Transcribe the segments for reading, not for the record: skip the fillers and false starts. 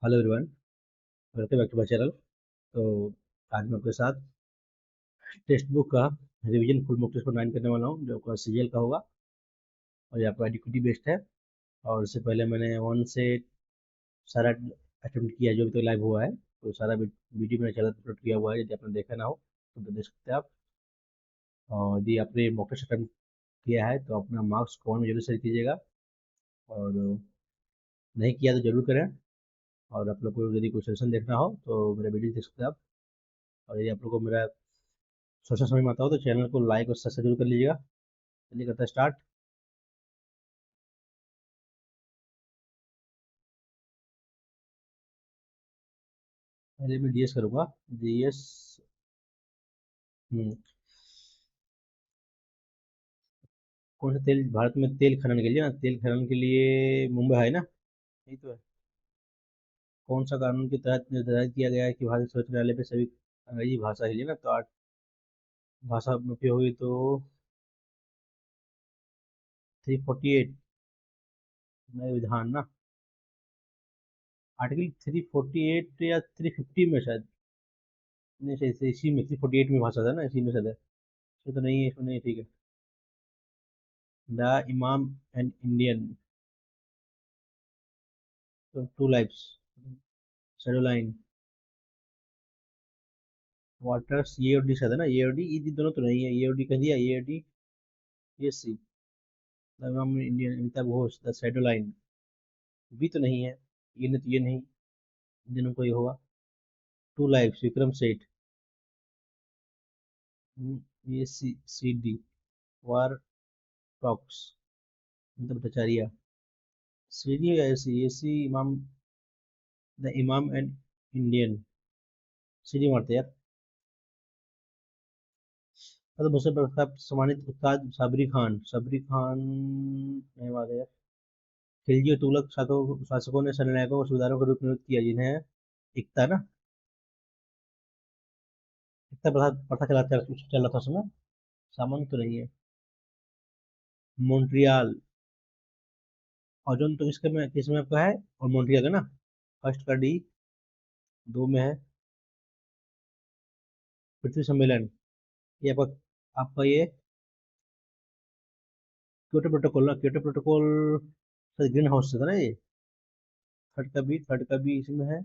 Hello everyone, welcome back to my channel. तो आज मैं आपके साथ टेक्स्ट बुक का रिवीजन फुल मॉक टेस्ट पर 9 करने वाला हूँ, जो आपका सीजीएल का होगा और ये आपका एडिक्विटी बेस्ड है। और इससे पहले मैंने वन से सारा अटेम्प्ट किया जो अभी तक लाइव हुआ है, तो सारा वीडियो मेरे चैनल पर अपलोड किया हुआ है। यदि आपने देखा ना हो तो देख सकते हैं आप। और यदि आपने मॉक टेस्ट अटेम्प्ट किया है तो अपना मार्क्स कमेंट में जरूर शेयर कीजिएगा, और नहीं किया तो जरूर करें। और आप लोग को यदि कोई सेशन देखना हो तो मेरा वीडियो देख सकते हैं आप। और यदि आप लोग को मेरा सोशल समझ में आता हो तो चैनल को लाइक और सब्सक्राइब जरूर कर लीजिएगा। चलिए करते हैं स्टार्ट। पहले मैं जीएस करूँगा। जीएस। कौन सा तेल भारत में तेल खनन के लिए, ना तेल खनन के लिए मुंबई है ना, यही तो है। कौन सा कानून के तहत निर्धारित किया गया है कि भारतीय सर्वोच्च न्यायालय पे सभी अंग्रेजी भाषा ही ना, तो 8 भाषा में उपयोग हुई तो 348 नए विधान ना। आर्टिकल 348 या 350 में शायद, नहीं शायद इसी में 348 में भाषा था ना, इसी में शायद है। इसमें तो नहीं है, इसमें नहीं है, ठीक है। द इमाम एंड इंडियन, तो two lives, shadow line, waters, ये और डी शायद है ना, ये और डी, ये दोनों तो नहीं है, ये और डी कह दिया, ये और डी, ये सी। द इमाम Indian, Amitabh Ghosh, the shadow line, भी तो नहीं है। ये नहीं तो ये नहीं, इन दोनों को ये होगा। To lives, Vikram Seth. ये सी, सी डी, वार टॉक्स, मतलब भट्टाचार्य। सी डी या सी, ये सी इमाम, the imam and Indian, C D मारते यार। तो मुझसे प्रताप सम्मानित उस्ताद सबरी खान, सबरी खान नहीं मारते यार। खिलजी और तुगलक शासकों ने सेनानायकों को सूबेदारों के रूप में नियुक्त किया, जिन्हें एकता ना, एकता प्रथा प्रथा चल रहा था उसमें। सामंत तो नहीं है। मॉन्ट्रियल, ओजोन तो किसके में, किस में आपका है, और मॉन्ट्रियल है ना। फर्स्ट का डी, दो में है। पृथ्वी सम्मेलन, ये आपका आपका ये क्योटो प्रोटोकॉल ना, क्योटो प्रोटोकॉल ग्रीन हाउस से था ना ये। थर्ड का भी इसमें है।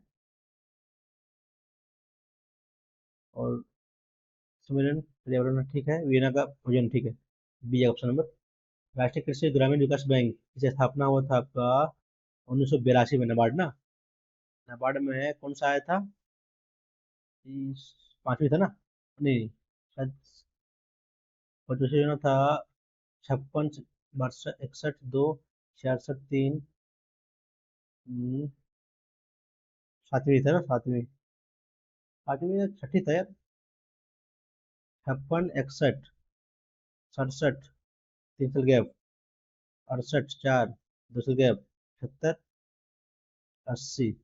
और सम्मेलन पर्यावरण ठीक है, वियना का ओजोन ठीक है। B option number. राष्ट्रीय कृषि ग्रामीण विकास बैंक, इसे स्थापना हुआ था आपका 1982 में, नबार्ड ना। नबार्ड में है, कौन सा आया था, पांचवी था ना, नहीं शायद। और दूसरी योजना था 56, 61, 2, 66, 3, 7वीं था ना, 7वीं। 8वीं या छठी था यार। 56, 61, 67, 3 साल गैप, 68, 4, 2 साल गैप, 70, 80,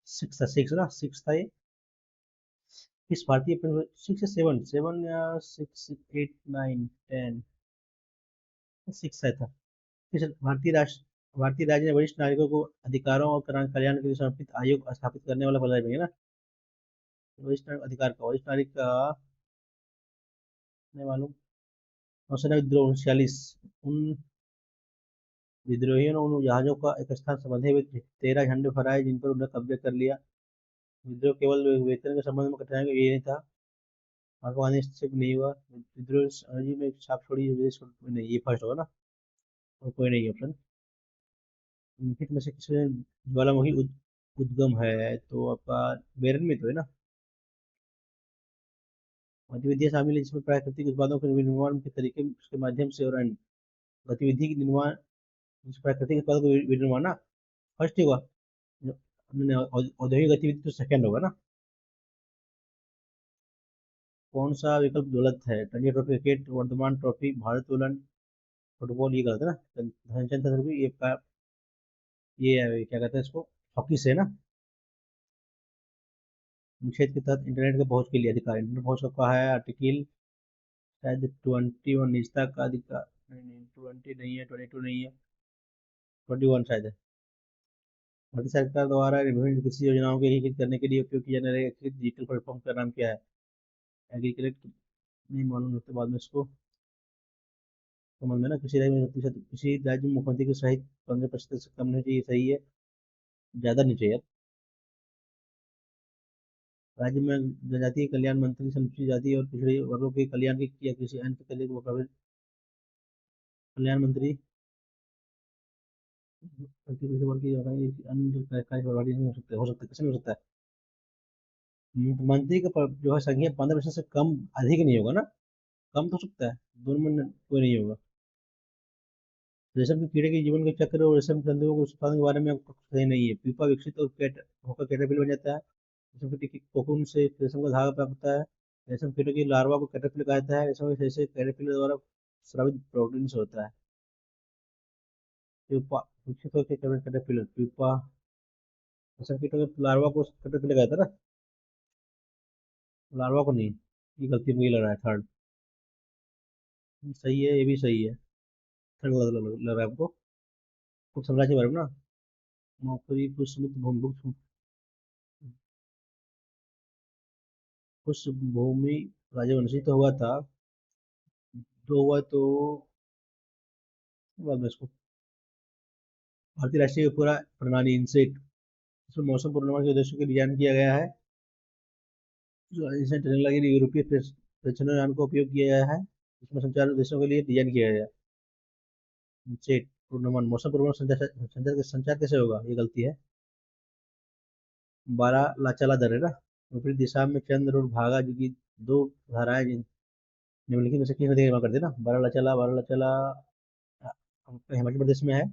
6 था, 6 ना, 6 था ये। किस भारतीय 6 या 7, 7 या 6, 8, 9, 10, 6 आया था। किस भारतीय राज्य ने वरिष्ठ नागरिकों को अधिकारों और कल्याण के लिए समर्पित आयोग स्थापित करने वाला फैसला है ना। वरिष्ठ अधिकार का, वरिष्ठ नागरिक का नहीं मालूम। नौसेना विद्रोह 1946, उन विद्रोहियों ने उन जहाजों का एक स्थान से बंधे हुए 13 झंडे फहराए जिन पर उन्हें कब्जा कर लिया। विद्रोह केवल वेतन के संबंध में कठिनाई का ये नहीं था। महात्मा गांधी से नहीं हुआ विद्रोह, अजी में एक छाप छोड़ी विदेश नहीं, ये फर्स्ट होगा ना, और कोई नहीं ऑप्शन। निम्नलिखित में से किसमें ज्वालामुखी उद्गम है, तो आपका बेरन में तो है ना। गतिविधियां शामिल है जिसमें प्राकृतिक उत्पादों के निर्माण के तरीके के माध्यम से, और अन्य गतिविधि की निर्माण, प्राकृतिक उत्पादों का विनिर्माण ना, फर्स्ट ही हुआ। औद्योगिक गतिविधि तो सेकंड होगा ना। कौन सा विकल्प गलत है, Ranji trophy cricket, Vardhaman trophy, भारतोलन, फुटबॉल, ये गलत है ना। ध्यानचंद ट्रॉफी ये ये क्या कहते हैं इसको, हॉकी से ना। अनुच्छेद के तहत इंटरनेट के पहुंच के लिए अधिकार, इंटरनेट पहुंच का कहा है आर्टिकल शायद 21, निजता का अधिकार, नहीं नहीं 20 नहीं है, 22 नहीं है, 21 शायद है। भारत सरकार द्वारा विभिन्न कृषि योजनाओं के एकीकृत करने के लिए उपयोग किए जाने वाले एकीकृत डिजिटल प्लेटफॉर्म का नाम क्या है? एग्रीकलेक्ट नहीं मालूम होते बाद में इसको समझ में ना, किसी राज्य में मुख्यमंत्री की सहित 15% से कम नहीं चाहिए, सही है, ज्यादा नहीं चाहिए। राज्य में जनजातीय कल्याण मंत्री अनुसूचित जाति और पिछड़े वर्गों के कल्याण के या किसी अन्य के कल्याण मंत्री किसी वर्ग की अन्य कार्य प्रभारी नहीं हो सकता कैसे नहीं हो सकता है? मंत्री का जो है संख्या 15% से कम अधिक नहीं होगा ना, कम तो हो सकता है, दोनों में कोई नहीं होगा। रेशम के कीड़े के जीवन के चक्र और रेशम के तंतुओं के उत्पादन के बारे में आपको सही नहीं है। प्यूपा विकसित और होकर कैटरपिलर बन जाता है। रेशम कीट की कोकून से रेशम का धागा प्राप्त होता है। रेशम कीटों की लार्वा को कैटरपिलर कहा जाता है। रेशम के से कैटरपिलर द्वारा स्रावित प्रोटीन से होता है। प्यूपा विकसित होकर कैटरपिलर, प्यूपा रेशम कीटों के लार्वा को कैटरपिलर कहता है ना, लार्वा को नहीं। ये गलती मुझे लग रहा है, थर्ड सही है, ये भी सही है। थर्ड लग रहा है आपको। कुछ साम्राज्य के बारे में ना, नौकरी पुष्प भूमि भूमि राजवंशी तो हुआ था, तो हुआ तो बाद में इसको भारतीय राष्ट्रीय पूरा प्रणाली इनसेट, इसमें मौसम पूर्वानुमान के उद्देश्यों के डिजाइन किया गया है। इसमें टेक्नोलॉजी यूरोपीय प्रेक्षणों का उपयोग किया गया है। इसमें संचार उद्देश्यों के लिए डिजाइन किया गया है। इनसेट पूर्वानुमान, मौसम पूर्वानुमान संचार कैसे होगा, ये गलती है। 12 लाचाला दर है ना, विपरीत दिशा में चंद्र और भागा जो कि दो धाराएं निम्नलिखित में से किस नदी का निर्माण करते हैं ना, 12 लाचाला हिमाचल प्रदेश में है।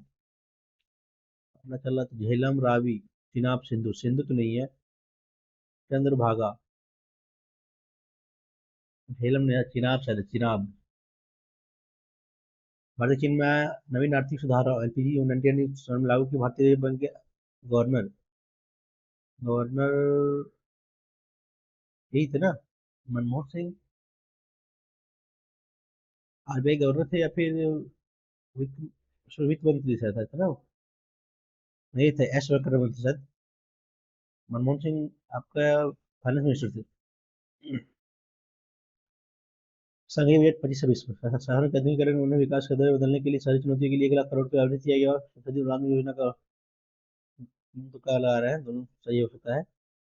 लाचाला तो झेलम, रावी, चिनाब, सिंधु, सिंधु तो नहीं है। चंद्रभागा, झेलम नहीं है, चिनाब शायद है, चिनाब। भारतीय चीन में नवीन आर्थिक सुधार एलपीजी 19 लागू की भारतीय रिजर्व बैंक के गवर्नर, गवर्नर यही थे ना, मनमोहन सिंह। आरबीआई गवर्नर थे या फिर वित्त मंत्री शायद था ना, नहीं थे, एस वेंकट मंत्री शायद। मनमोहन सिंह आपका फाइनेंस मिनिस्टर थे। संघीय बजट 25-26 में शहरों के आधुनिकीकरण उन्हें विकास के दर बदलने के लिए शहरी चुनौतियों के लिए 1 लाख करोड़ रुपए आवंटित किया गया और संसदीय अनुदान योजना का तो क्या लगा रहा है, दोनों सही हो सकता है।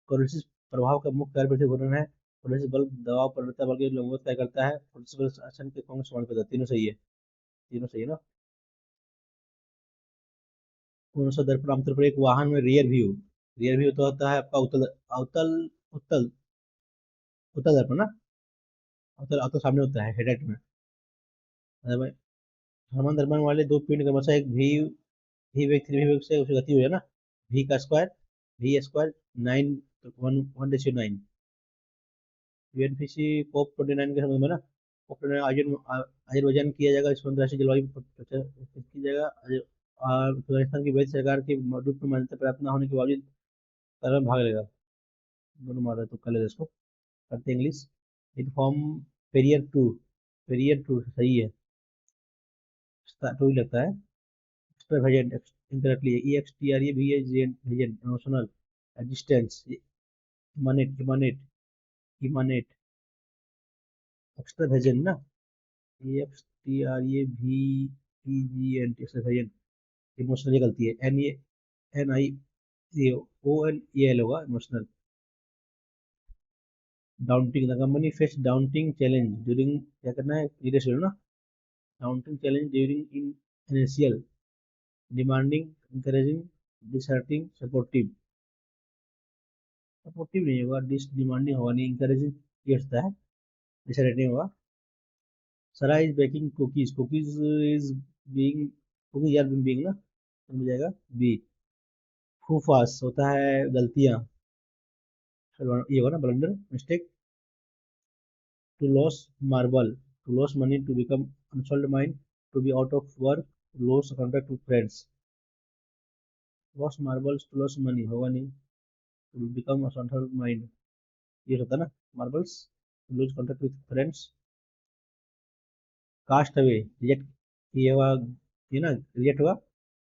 कोरोसिस प्रभाव का मुख्य कार्य प्रतिघूर्ण है। कोरोसिस बल दबाव प्रवणता बल की लंबवत तय करता है। कोरोसिस बल आसन के कौन समान करता है, तीनों सही है, तीनों सही है ना। कौन सा दर्पण आमतौर पर एक वाहन में रियर व्यू तो होता है आपका उत्तल, अवतल, उत्तल, उत्तल दर्पण ना, अवतल अवतल सामने होता है हेडलाइट में। अरे भाई, समान दर्पण वाले दो पिंड क्रमशः एक भी वेग 3 भी वेग से उसकी गति हुई है ना, भी का स्क्वायर, भी स्क्वायर 9 1:9। यूएनपीसी कॉप 29 के समय में ना, कॉप 29 अजरबैजान किया जाएगा, इसमें अंतर्राष्ट्रीय जलवायु की जाएगा। अफगानिस्तान की वैध सरकार के रूप में मान्यता प्राप्त न होने के बावजूद कार्य में भाग लेगा। दोनों मार रहे तो कल इसको करते इंग्लिश। इन फॉर्म पेरियर टू, पेरियर टू सही है, टू ही लगता है। Extravagant incorrectly, E X T R A भी है, emotional, existence, emanate, emanate, emanate, extravagant ना, E X T R A भी E G N T, extravagant, emotional गलती है, N A N I O N A L होगा emotional. Daunting, the company face daunting challenge during, क्या करना है leadership ना, doubting challenge during in initial, demanding, encouraging, deserting, supportive, supportive नहीं होगा, demanding होगा नहीं, इंकरेजिंग ये होता है, डिसर्टिंग होगा। सरा is baking cookies, cookies is being, cookies यार बीइंग ना, मिल जाएगा बी। फूफास होता है गलतियां, ये होगा ना blunder, mistake. To lose marble, to lose money, to become unsound mind, to be out of work, to lose contact with friends. Lose marbles to lose money होगा नहीं, टू बिकम अनसॉल्व माइंड ये होता है ना, marbles, to lose contact with friends. Cast away, reject ये हुआ, ये ना रिजेक्ट हुआ,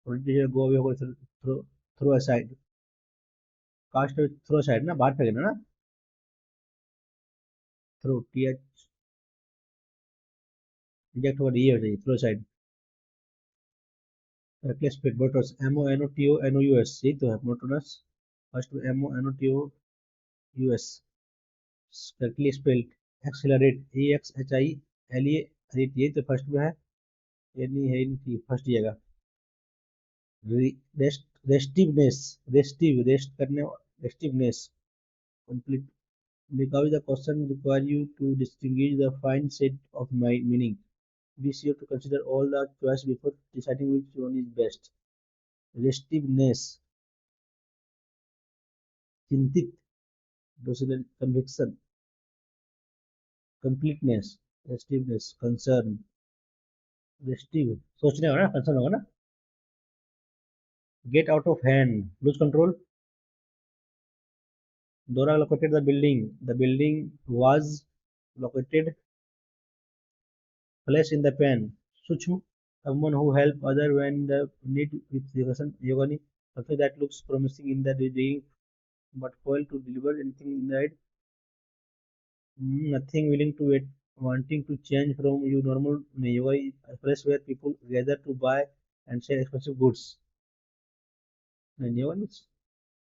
गो अवे होगा, throw, throw aside, cast throw aside ना, बाहर फेंकना ना, थ्रो टी एच, रिजेक्ट होगा, ये हो जाएगी throw aside. reckless speed, motors, MONOTONOUS, यही तो है monotonous, फर्स्ट में MONOTOUS, correctly spelled, accelerate, AXHILE, यही तो फर्स्ट में है, ये नहीं है, नहीं फर्स्ट जगह। रेस्टिवनेस, रेस्ट करने, रेस्टिवनेस, complete, because the question require you to distinguish the fine set of my meaning. Be sure to consider all the choice before deciding which one is best. Restiveness, चिंतित, conviction, completeness, restiveness, concern, restive, सोचने होगा ना, concern होगा ना। Get out of hand, lose control. Dora located the building. The building was located, flash in the pan. Suchma, someone who help other when the need with devotion. Yogani, something that looks promising in the doing but fail to deliver anything in the end. Nothing willing to it, wanting to change from your normal. Yoga is a place where people gather to buy and sell expensive goods. And yoga is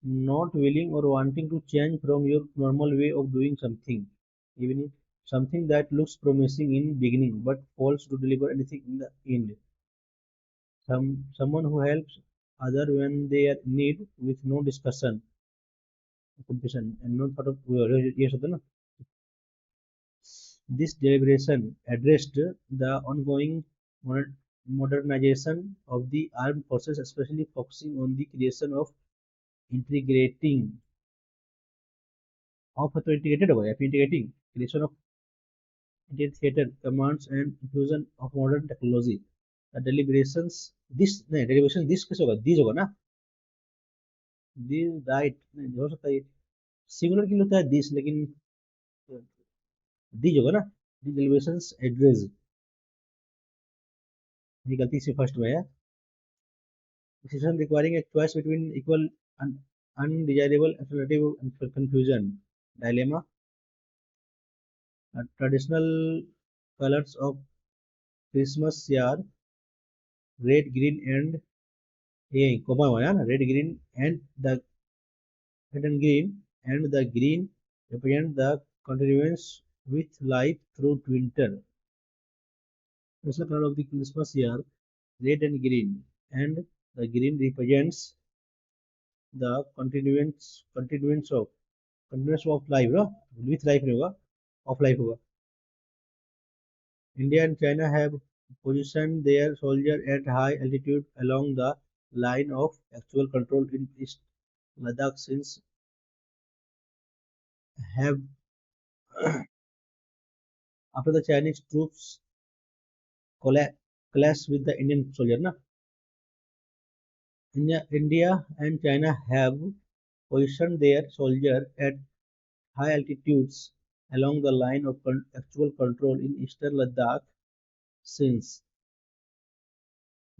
not willing or wanting to change from your normal way of doing something, even if something that looks promising in beginning but fails to deliver anything in the end. Someone who helps other when they are in need with no discussion, competition, and no thought of yes होता है ना। This deliberation addressed the ongoing modernization of the armed forces, especially focusing on the creation of integrating तो integrated होगा या फिर integrating creation of Indian theater commands and infusion of modern technology. The deliberations this नहीं deliberation this कैसे होगा, these होगा ना, this right नहीं हो सकता है, सिंगुलर के लिए होता है this, लेकिन these होगा ना, the deliberations address, ये गलती से फर्स्ट में है। Decision requiring a choice between equal and undesirable alternative and confusion, dilemma. Traditional colors of Christmas are red, green, and ये comma हुआ है ना, red and green, and the green represent the continuance with life through winter. Traditional color of the Christmas are red and green, and the green represents the continuance of life, no? With life नहीं होगा, of life होगा। India and China have positioned their soldiers at high altitude along the line of actual control in East Ladakh since have after the Chinese troops clashed with the Indian soldier. Na? India and China have positioned their soldiers at high altitudes along the line of actual control in eastern Ladakh since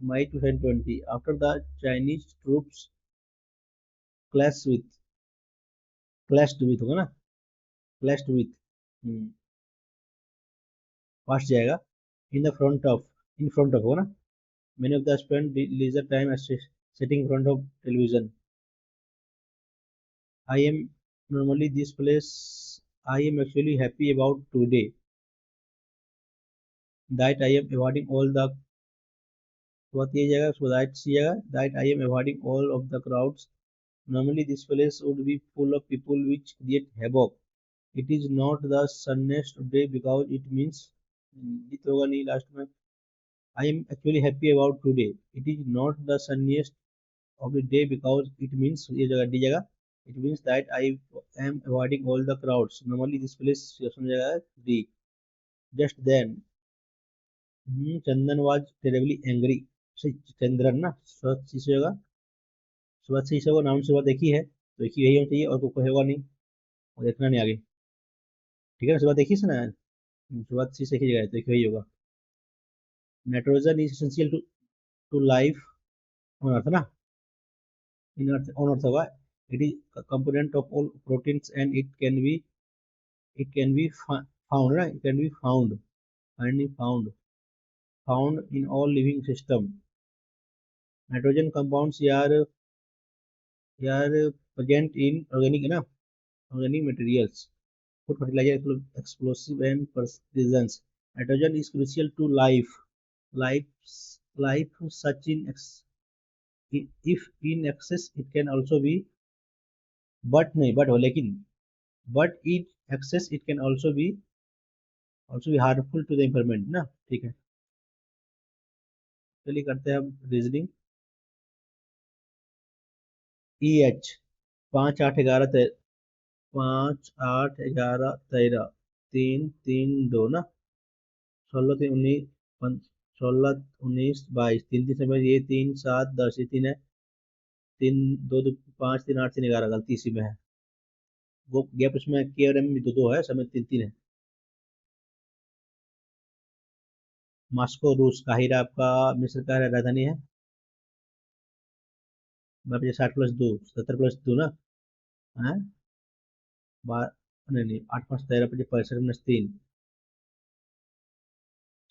May 2020 after the Chinese troops clashed with होगा ना, clashed with पास जाएगा in front of होगा ना, many of the spend leisure time as sitting in front of television. I am normally this place I am actually happy about today that I am avoiding all the what ये जगह so that I am avoiding all of the crowds. Normally this place would be full of people which create havoc. It is not the sunniest day because it means जीत होगा नहीं last में। I am actually happy about today. It is not the sunniest of the day because it means ये जगह D जगह it means that I am avoiding all the crowds. Normally this place सुन जगह है D. Just then Chandan was terribly angry. Chandran ना स्वच्छ शीशे होगा, स्वच्छ शीशे को नाम से बात देखी है तो एक ही यही होना चाहिए और कोई होगा नहीं, और देखना नहीं आगे, ठीक है ना, सुबह देखी से ना, सुबह शीशे की जगह है तो एक यही होगा। Nitrogen is essential to life on earth ना, इन अर्थ ऑन अर्थ होगा, it is component of all proteins and it can be found, right? It can be found in all living system. Nitrogen compounds यार present in organic है ना, organic materials, food fertilizer, explosive and poisons. Nitrogen is crucial to life such in if in excess it can also be, but नहीं but हो लेकिन, but in excess it can also be harmful to the environment ना. ठीक है, चलिए करते हैं हम रीजनिंग. ई एच 5 8 11 5 8 11 13 3 3 2 ना, 16 3 19 16 19 22 3 3 समय, ये 3 7 10, ये 3 है, 3 2 5 3 8 3 11, गलती इसी में है. वो गैप इसमें के और एम में 2 2 है, समय 3 3 है. मॉस्को रूस, काहिरा आपका मिस्र का राजधानी है. 60 + 2 70 + 2 ना है. नहीं नहीं, 8 5 13 + 65 - 3,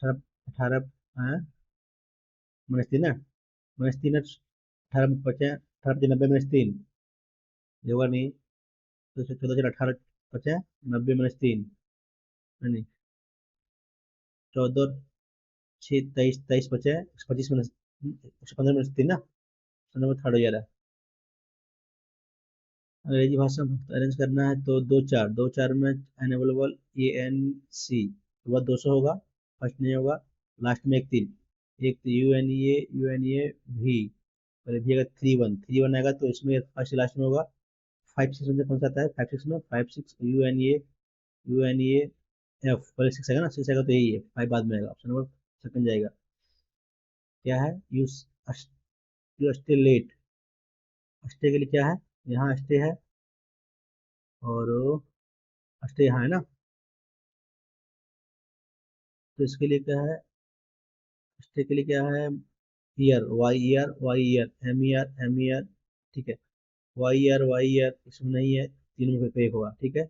18 18 है, -3 ना, -3 है, 18 × 5 = 18 × 90 - 3, ये होगा नहीं. तो 14 4 18 = 90 - 3, नहीं 14 6 23 23 बचे, 25 -115 - 3 ना, तो नंबर थर्ड हो जा रहा है. अंग्रेजी भाषा में अरेंज करना है तो 2 4 में अनअवेलेबल ANC के बाद 200 होगा, फर्स्ट नहीं होगा, लास्ट में एक 3, एक UNEA भी, पहले भी अगर 3 1 आएगा तो इसमें फर्स्ट लास्ट में होगा. 5 6 में कौन सा आता है, 5 6 में 5 6 UNEA F, पहले 6 आएगा ना, 6 आएगा तो यही है, 5 बाद में आएगा, ऑप्शन नंबर सेकंड जाएगा. क्या है, यू स्टे लेट, स्टे के लिए क्या है, यहाँ स्टे है और स्टे यहाँ है ना, तो इसके लिए क्या है, स्टे के लिए क्या है, ईयर, वाई ईयर, ठीक है. वाई ईयर इसमें नहीं है, तीनों में कोई एक होगा, ठीक है.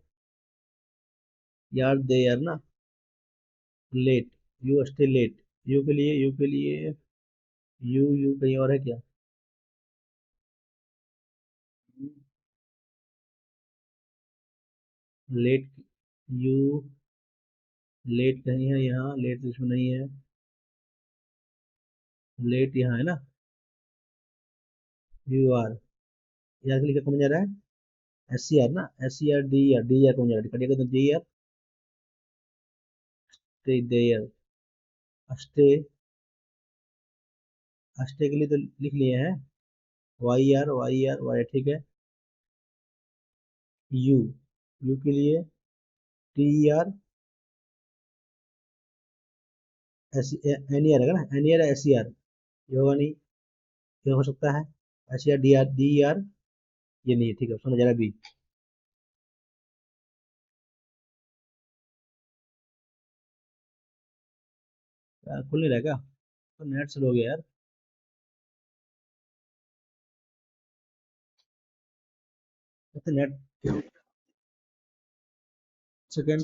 यार दे यार ना, late, you stay late, you के लिए यू कहीं और है क्या, लेट, यू लेट कहीं है यहाँ, लेट इसमें नहीं है, लेट यहाँ है ना, यू आर, यार के लिए क्या कौन जा रहा है, SCR ना, SCR कौन जा रहा है, कटिएगा तो DER, stay there, stay, stay के लिए तो लिख लिए हैं, वाई ठीक है. यू यू के लिए TER, NER है ना, NER SCR, ये होगा नहीं, ये हो सकता है SCR DER, ये नहीं है, ठीक है, समझ आ रहा है. बी खुल नहीं रहेगा, तो नेट स्लो हो गया यार, तो नेट सेकेंड.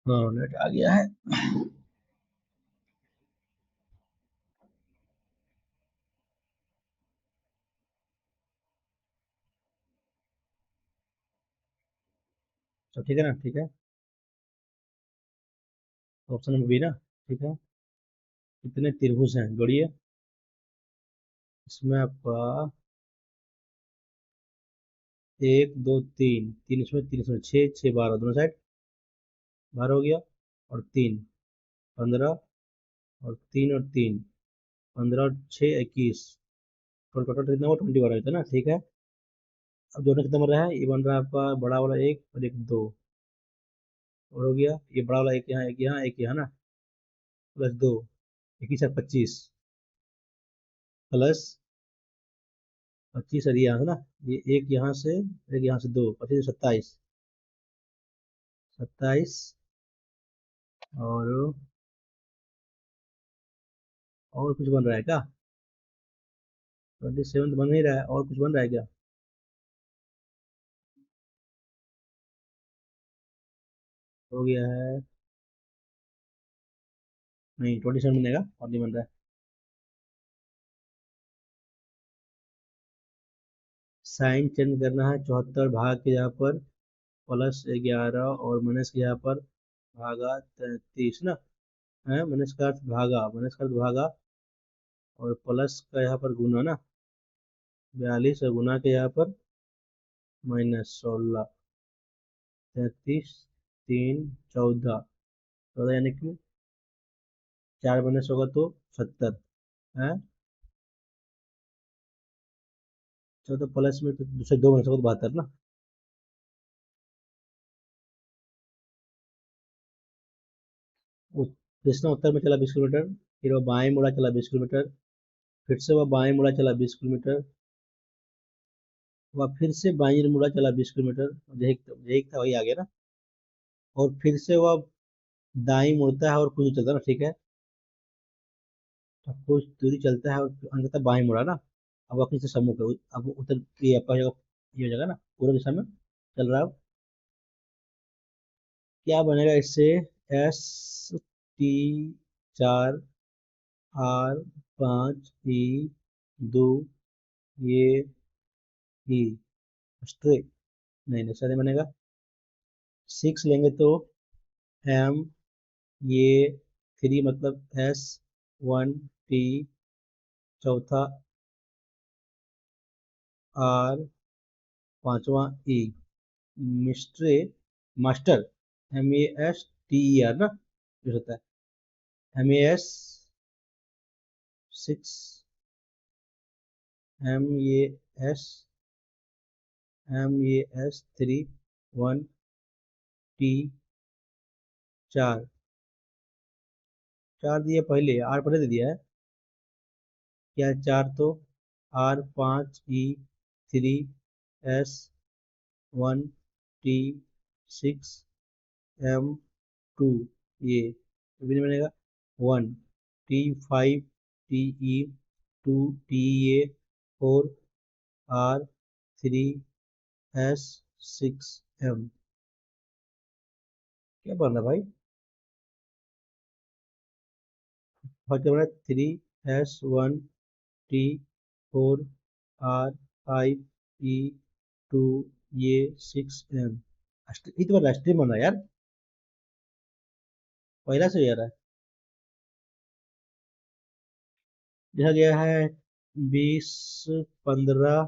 हाँ नेट आ गया है. तो ठीक है ना, ठीक है, ऑप्शन नंबर बी ना, ठीक है. कितने त्रिभुज हैं जोड़िए, इसमें आपका 1 2 3 3, इसमें 3 इसमें 6 6 12 दोनों साइड 12 हो गया, और 3 15 और 3 और 3, 15 और 6 21, टोटल कितना हुआ 21 रहता है ना, ठीक है। अब दोनों कितना बन रहा है, ये बन रहा है आपका बड़ा वाला 1 और एक 2, और हो गया ये बड़ा वाला 1 यहाँ, 1 यहाँ, 1 यहाँ ना, +2, 21 और 25, प्लस 25 और ये यहाँ से ना, ये एक यहाँ से, एक यहाँ से 2, 25 27, 27, और कुछ बन रहा है क्या, 27 तो बन नहीं रहा है, और कुछ बन रहा है क्या, हो गया है, नहीं 27 बनेगा और नहीं बन रहा है। साइन चेंज करना है, 74 भाग के यहाँ पर +11 और माइनस के यहाँ पर भागा 33 ना, है माइनस का अर्थ भागा, माइनस का अर्थ भागा, और प्लस का यहाँ पर गुना ना, 42, और गुना के यहाँ पर -16, 33, 3, 14, 14 यानी कि 4 माइनस होगा तो 70 है, तो प्लस में तो दूसरे 2 माइनस होगा तो 72 ना। कृष्णा उत्तर में चला 20 किलोमीटर, फिर वो बाएं मुड़ा चला 20 किलोमीटर, फिर से वह बाएं मुड़ा चला 20 किलोमीटर, वह फिर से बाएं मुड़ा चला 20 किलोमीटर, यही यही था, वही आ गया ना, और फिर से वह दाएं मुड़ता है और कुछ चलता है ना, ठीक है, तो कुछ दूरी चलता है और अंततः बाएं मुड़ा ना, अब अपनी से सम्मुख है, अब उत्तर ये आपका ये हो जाएगा ना, पूर्व दिशा में चल रहा है। क्या बनेगा इससे, ST4R5E2 ये ई स्ट्रेट, नहीं नहीं सही बनेगा, 6 लेंगे तो M, ये 3 मतलब S1T, चौथा R, पांचवा E, मिस्ट्रे, मास्टर, MASTER ना, जो होता है MAS 6, MAS 3, 1T 4, 4 दिया पहले, R पहले दे दिया है, क्या है 4 तो R5E3S1T6M2, ये भी नहीं बनेगा, 1T5TE2TA4R3S6M, क्या बन रहा भाई, और क्या बना, 3S1T4R5E2 ये 6M, ये तो राष्ट्रीय बन रहा है यार, पहला से यार है, लिखा गया है 20, 15,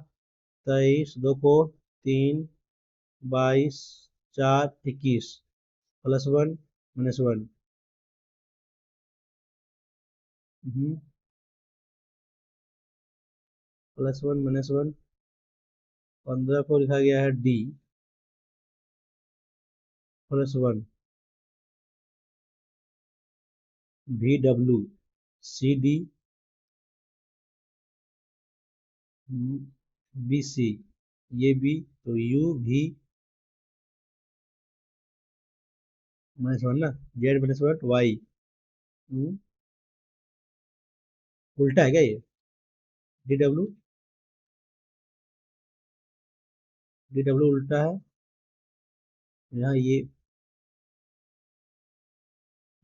23, 2 को 3, 22, 4, 21, +1 -1, +1 -1, 15 को लिखा गया है D +1, VWCD, BC, ये B, तो UV -1 ना, Z -1 Y, उल्टा है क्या ये, DW उल्टा है, यहाँ ये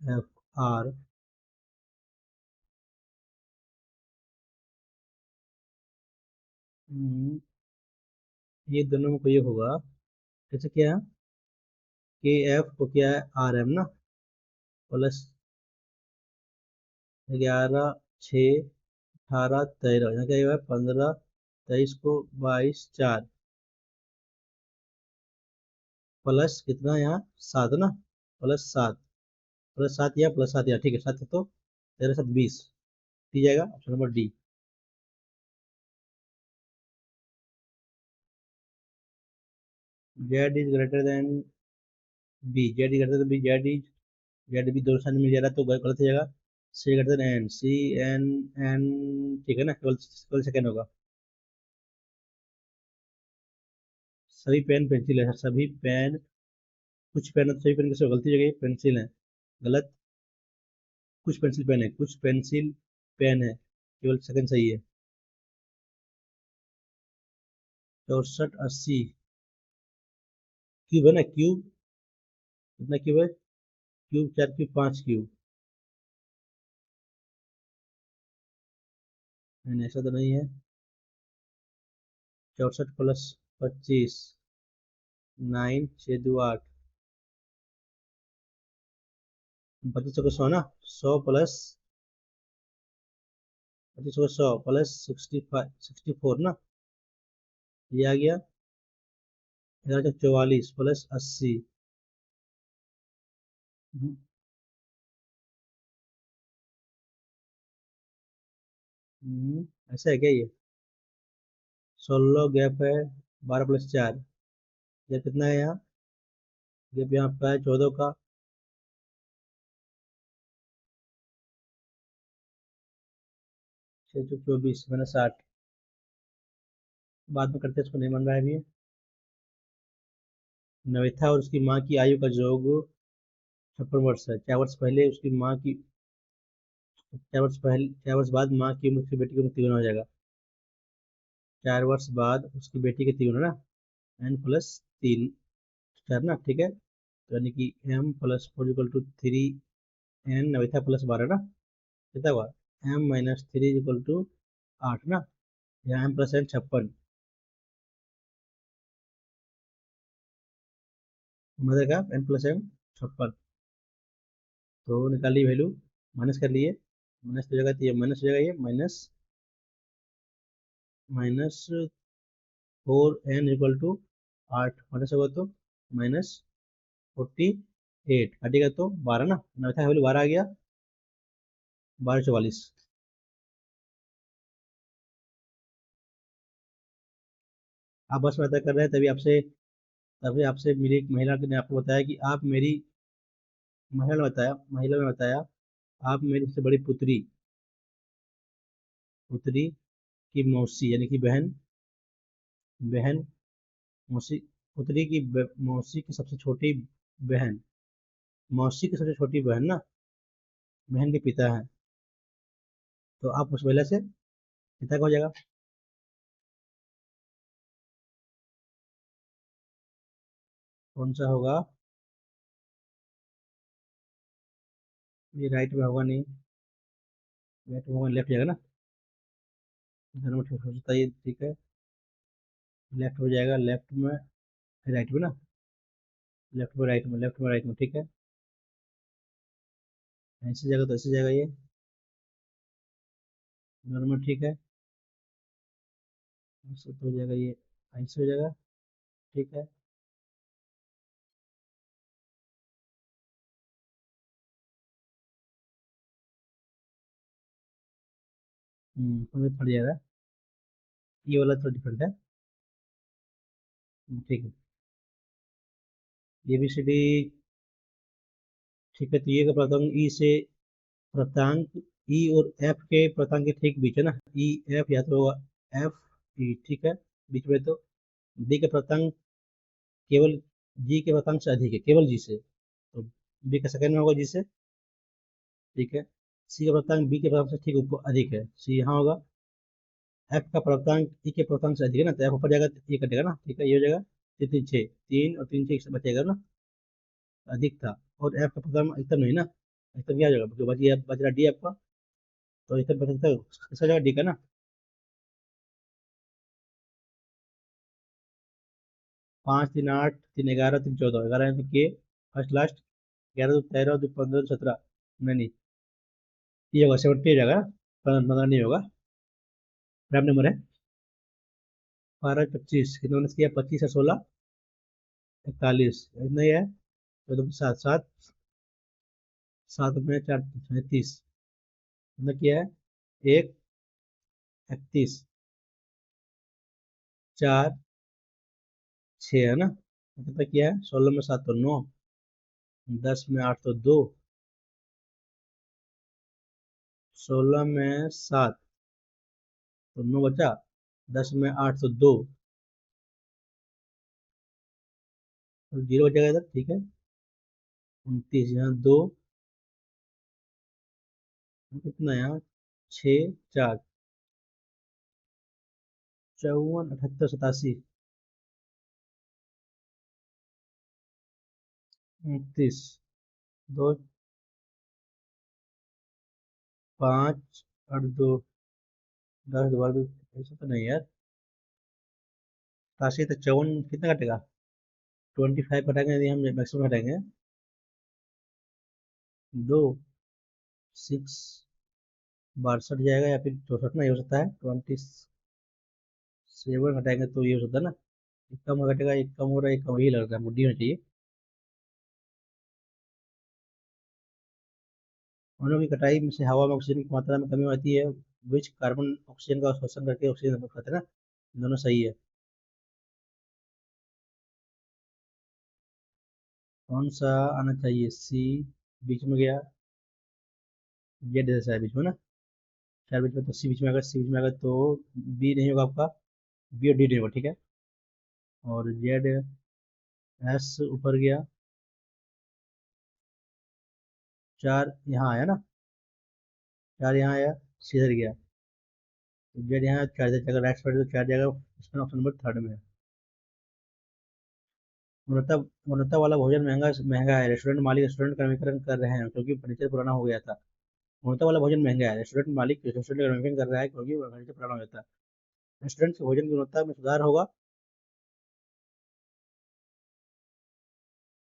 FR, ये दोनों में कोई होगा, कैसे क्या है, KF को क्या है RM ना, प्लस 11, 6, 18, 13, यहाँ क्या है 15, 23 को 22, 4, प्लस कितना यहाँ 7 ना, +7, +7 या +7 या ठीक है 7 है तो 13 7 20 डी जाएगा, option number D. Z is greater than B, Z is greater than B, Z भी दो सामने मिल जा रहा है तो गलत हो जाएगा। C greater than N, C N N, ठीक है ना, केवल केवल सेकेंड होगा। सभी पेन पेंसिल है सर, सभी पेन, कुछ पेन है तो सभी पेन किसी गलती जगह पेंसिल है, गलत। कुछ पेंसिल पेन है, कुछ पेंसिल पेन है, केवल सेकंड सही है। 64 80 क्यूब है ना, क्यूब कितना क्यूब है, क्यूब 4 क्यूब 5 क्यूब, नहीं ऐसा तो नहीं है। 64 + 25 9 6 2 8, 25 को 100 ना, 100 प्लस 25 को 100 प्लस 64 ना, ये आ गया 44 प्लस 80। ऐसा है क्या ये, 16 गैप है, 12 + 4, ये कितना है यहाँ, गैप यहाँ आपका है 14 का। 6 × 24 मैंने 60, बाद में करते हैं, इसको नहीं बन रहा है अभी। नविथा और उसकी माँ की आयु का योग 56 वर्ष है। 4 वर्ष पहले उसकी माँ की, 4 वर्ष बाद माँ की उम्र उसकी बेटी की उम्र तिगुना हो जाएगा। 4 वर्ष बाद उसकी बेटी के तिगुना ना, n + 3 4 ना, ठीक है, तो यानी कि m + 4 = 3 n नविथा +12 ना, कितना हुआ, m - 3 = 8 ना, यहाँ m + n 56, मदर का n + m 56, तो निकाली वैल्यू, माइनस कर लिए, माइनस हो जाएगा तो ये माइनस हो जाएगा, ये -4n = 8 माइनस होगा तो -48 काटेगा तो 12 ना, नौथा वैल्यू 12 आ गया, 12 × 44। आप बस में अदा कर रहे हैं, तभी आपसे मेरी एक महिला ने आपको बताया कि आप मेरी, महिला ने बताया आप मेरी सबसे बड़ी पुत्री, पुत्री की मौसी यानी कि बहन, बहन मौसी, पुत्री की मौसी की सबसे छोटी बहन, मौसी की सबसे छोटी बहन ना, बहन के पिता है, तो आप उस महिला से पिता का हो जाएगा। कौन सा होगा, ये राइट में होगा नहीं, राइट में होगा, लेफ्ट जाएगा ना, दोनों में हो सकता है ये, ठीक है, लेफ्ट हो जाएगा, लेफ्ट में राइट में ना, लेफ्ट में राइट में, लेफ्ट में राइट में, ठीक है, ऐसी जगह तो ऐसी जगह ये, दोनों में ठीक है, ऐसे तो हो जाएगा ये, ऐसे हो जाएगा, ठीक है। थोड़ा फट जाएगा, ये वाला थोड़ा डिफरेंट है, ठीक है, ये बी सी डी, ठीक है, तो ये का प्राप्तांक ई से, प्राप्तांक ई और एफ के प्राप्तांक के ठीक बीच है ना, ई एफ या तो एफ ई, ठीक है, बीच में, तो डी का प्राप्तांक केवल जी के प्राप्तांक से अधिक है, केवल जी से, तो बी का सेकंड में होगा जी से, ठीक है। सी का प्राप्तांक बी के प्राप्तांक से ठीक ऊपर अधिक है, सी यहाँ होगा। एफ का प्राप्तांक ई के प्राप्तांक से अधिक है ना, तो एफ ऊपर जाएगा तो ये कटेगा ना, ठीक है, ये हो जाएगा 3 3 6, 3 और 3 6 बचेगा ना, अधिक था, और एफ का प्राप्तांक अधिकतम नहीं ना, अधिकतम क्या हो जाएगा, जो बच रहा डी आपका, तो अधिकतम बच सकता है किसका जाएगा, डी का ना। 5 3 8 3 11 3 14, 11 यानी के फर्स्ट लास्ट, 11 2 13 2 15 17, नहीं, ये होगा 70 हो जाएगा, 15 नहीं होगा, प्राइम नंबर है। 12 25 कितने मैंने किया, 25 और 16 41, इतना ही है, तो 7 7 7 में 4 37, मतलब क्या है, 1, 31, 4, 6 है ना। मतलब क्या है, 16 में 7 तो 9, 10 में 8 तो 2, 16 में 7 तो 9 बचा, 10 में 8 तो 2, और 0 बचेगा इधर, ठीक है। 29 यहाँ 2, कितना यहाँ, 6, 4, 54, 78, 87, 29, 2, 5 और 2, 10 दोबारा 2, ऐसा तो नहीं यार, 87 तो 54 कितना कटेगा, 25 घटाएंगे यदि हम मैक्सिमम घटाएंगे, 2, 6, 62 जाएगा या फिर 64 नहीं हो सकता है, 27 घटाएंगे तो ये हो सकता है ना, एक कम घटेगा, एक कम हो रहा है, एक कम, वही लग रहा है, मुड्डी होनी चाहिए। उन्हों की कटाई में से हवा में ऑक्सीजन की मात्रा में कमी आती है, विच कार्बन ऑक्सीजन का शोषण करके ऑक्सीजन करते हैं ना, दोनों सही है। कौन सा आना चाहिए, सी बीच में गया, जेड जैसा है बीच में ना, चार बीच में तो सी बीच में, अगर सी बीच में अगर तो बी नहीं होगा आपका, बी और डी नहीं होगा, ठीक है। और जेड, एस ऊपर गया, 4 यहाँ आया ना, 4 यहाँ आया, सीधर गया, तो जेड यहाँ 4 जगह राइट साइड तो 4 जगह, इसमें ऑप्शन नंबर थर्ड में है। गुणवत्ता गुणवत्ता वाला भोजन महंगा महंगा है, रेस्टोरेंट मालिक रेस्टोरेंट का नवीनीकरण कर रहे हैं क्योंकि फर्नीचर पुराना हो गया था। गुणवत्ता वाला भोजन महंगा है, रेस्टोरेंट मालिक रेस्टोरेंट का नवीनीकरण कर रहा है क्योंकि फर्नीचर पुराना हो गया था। रेस्टोरेंट के भोजन की गुणवत्ता में सुधार होगा।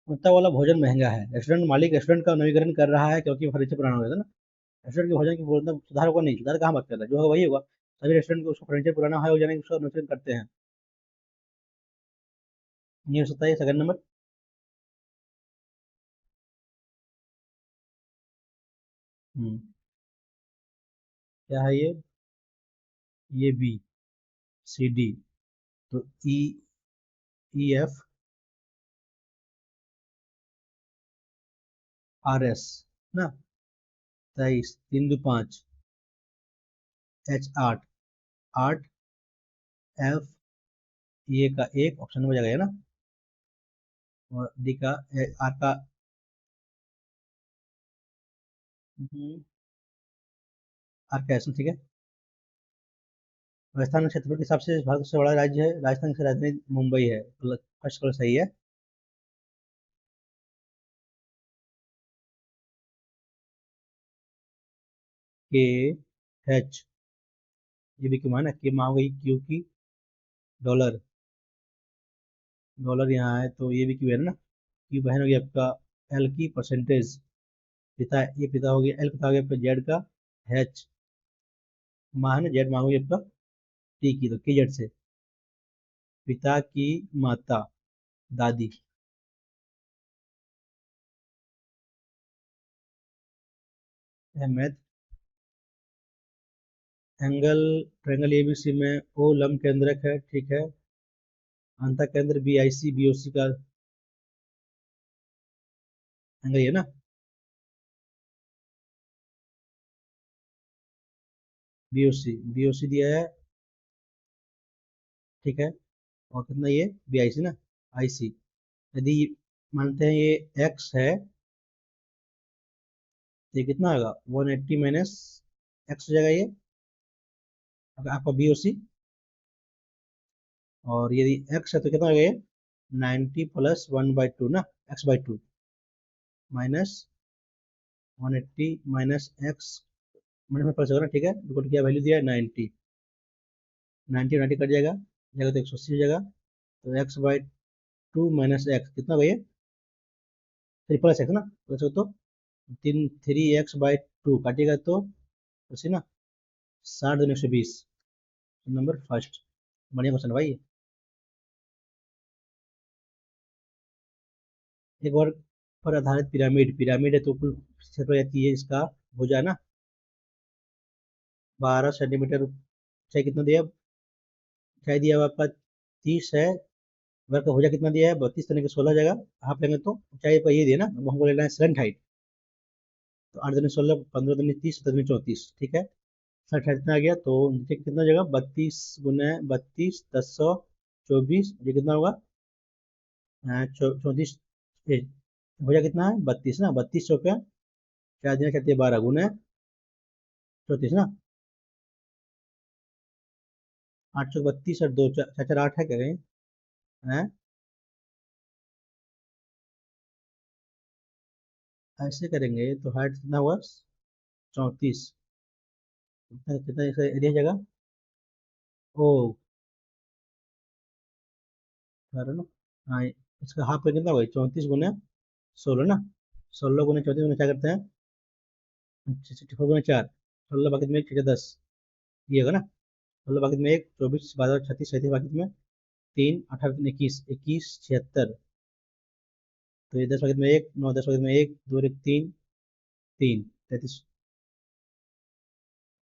गुणवत्ता वाला भोजन महंगा है, रेस्टोरेंट मालिक रेस्टोरेंट का नवीनीकरण कर रहा है क्योंकि फर्नीचर पुराना हो गया था ना। रेस्टोरेंट के भोजन की गुणवत्ता में सुधार होगा नहीं, सुधार कहाँ बात कर रहा है, जो होगा वही होगा। सभी रेस्टोरेंट को उसका फर्नीचर पुराना है हो जाने उसका नवीनीकरण करते हैं। ये हो सकता है सेकंड नंबर। हम्म, क्या है ये बी, सी डी, तो ई, ई एफ, आर एस ना, 23, 3, 2, 5, एच 8, 8, एफ, ए का 1 ऑप्शन में जाएगा ना, और डी का, आर का, आर का एस, ठीक है। राजस्थान में क्षेत्रफल के हिसाब से भारत का सबसे बड़ा राज्य है, राजस्थान की राजधानी मुंबई है, मतलब फर्स्ट कलर सही है। के, एच, ये भी क्यों माना, के माँ हो गई क्यू की, डॉलर, डॉलर यहाँ है तो ये भी क्यू है ना, क्यू बहन हो गई आपका, एल की परसेंटेज, पिता, ये पिता हो गया, एल पिता हो गया आपका जेड का, एच माँ है ना, जेड माँ हो गई आपका टी की, तो के जेड से, पिता की माता, दादी, मैथ, एंगल, ट्रायंगल एबीसी में ओ लंब केंद्रक है, ठीक है। अंतः केंद्र B I C B O सी का एंगल ये ना, बी ओ सी दिया है, ठीक है। और कितना ये बी आई सी ना, आई सी, यदि मानते हैं ये एक्स है, तो ये कितना होगा, 180 माइनस एक्स हो जाएगा ये, अगर आपका बी ओ सी, और यदि एक्स है तो कितना होगा ये, 90 + 1/2 ना, x/2 माइनस 180 माइनस एक्स, मैंने प्लस होगा ना, ठीक है, बिल्कुल क्या वैल्यू दिया है 90, 90 90 कट जाएगा, जाएगा तो 180 हो जाएगा, तो x/2 माइनस एक्स कितना होगा ये, 3 + x ना, तो 3x/2 काटिएगा तो उसी ना, 60 × 120, नंबर फर्स्ट, बढ़िया क्वेश्चन भाई ये। एक और पर आधारित पिरामिड, पिरामिड है तो कुल क्षेत्र रहती है इसका भुजा ना, 12 सेंटीमीटर। ऊंचाई कितना दिया? ऊंचाई दिया हुआ आपका 30 है। वर्ग का भुजा कितना दिया है? 32 करने के 16 हो जाएगा। हाफ लेंगे तो ऊंचाई पर ये दिया ना, हमको लेना है स्लंट हाइट। तो 8 दूनी 16, 15 दूनी 30, 17 दूनी 34, ठीक है। 60 कितना आ गया? तो नीचे कितना हो जाएगा? 32 गुने 32, 10, 124, ये कितना होगा? 34। भुजा कितना है? 32 ना, 32 चौके 4 दूनी 12 गुने 34 ना। 8 चौक 32 और 2 4 4 8 है क्या कहीं? हैं? ऐसे करेंगे तो हाइट कितना हुआ? 34। कितना कितना एरिया जगह? ओ, अरे ना। हाँ, इसका हाफ कितना होगा? 34 गुने 16 ना। 16 गुने 34 गुने क्या करते हैं? 64 गुने 4, 16 बाकी में 1 6 10, ये होगा ना। 16 बाकी में 1 24 12 36 37 बाकी में 3 18 3 21 21 76। तो ये 10 बाकी में 1 9, 10 बाकी में 1 2 1 3 3 33।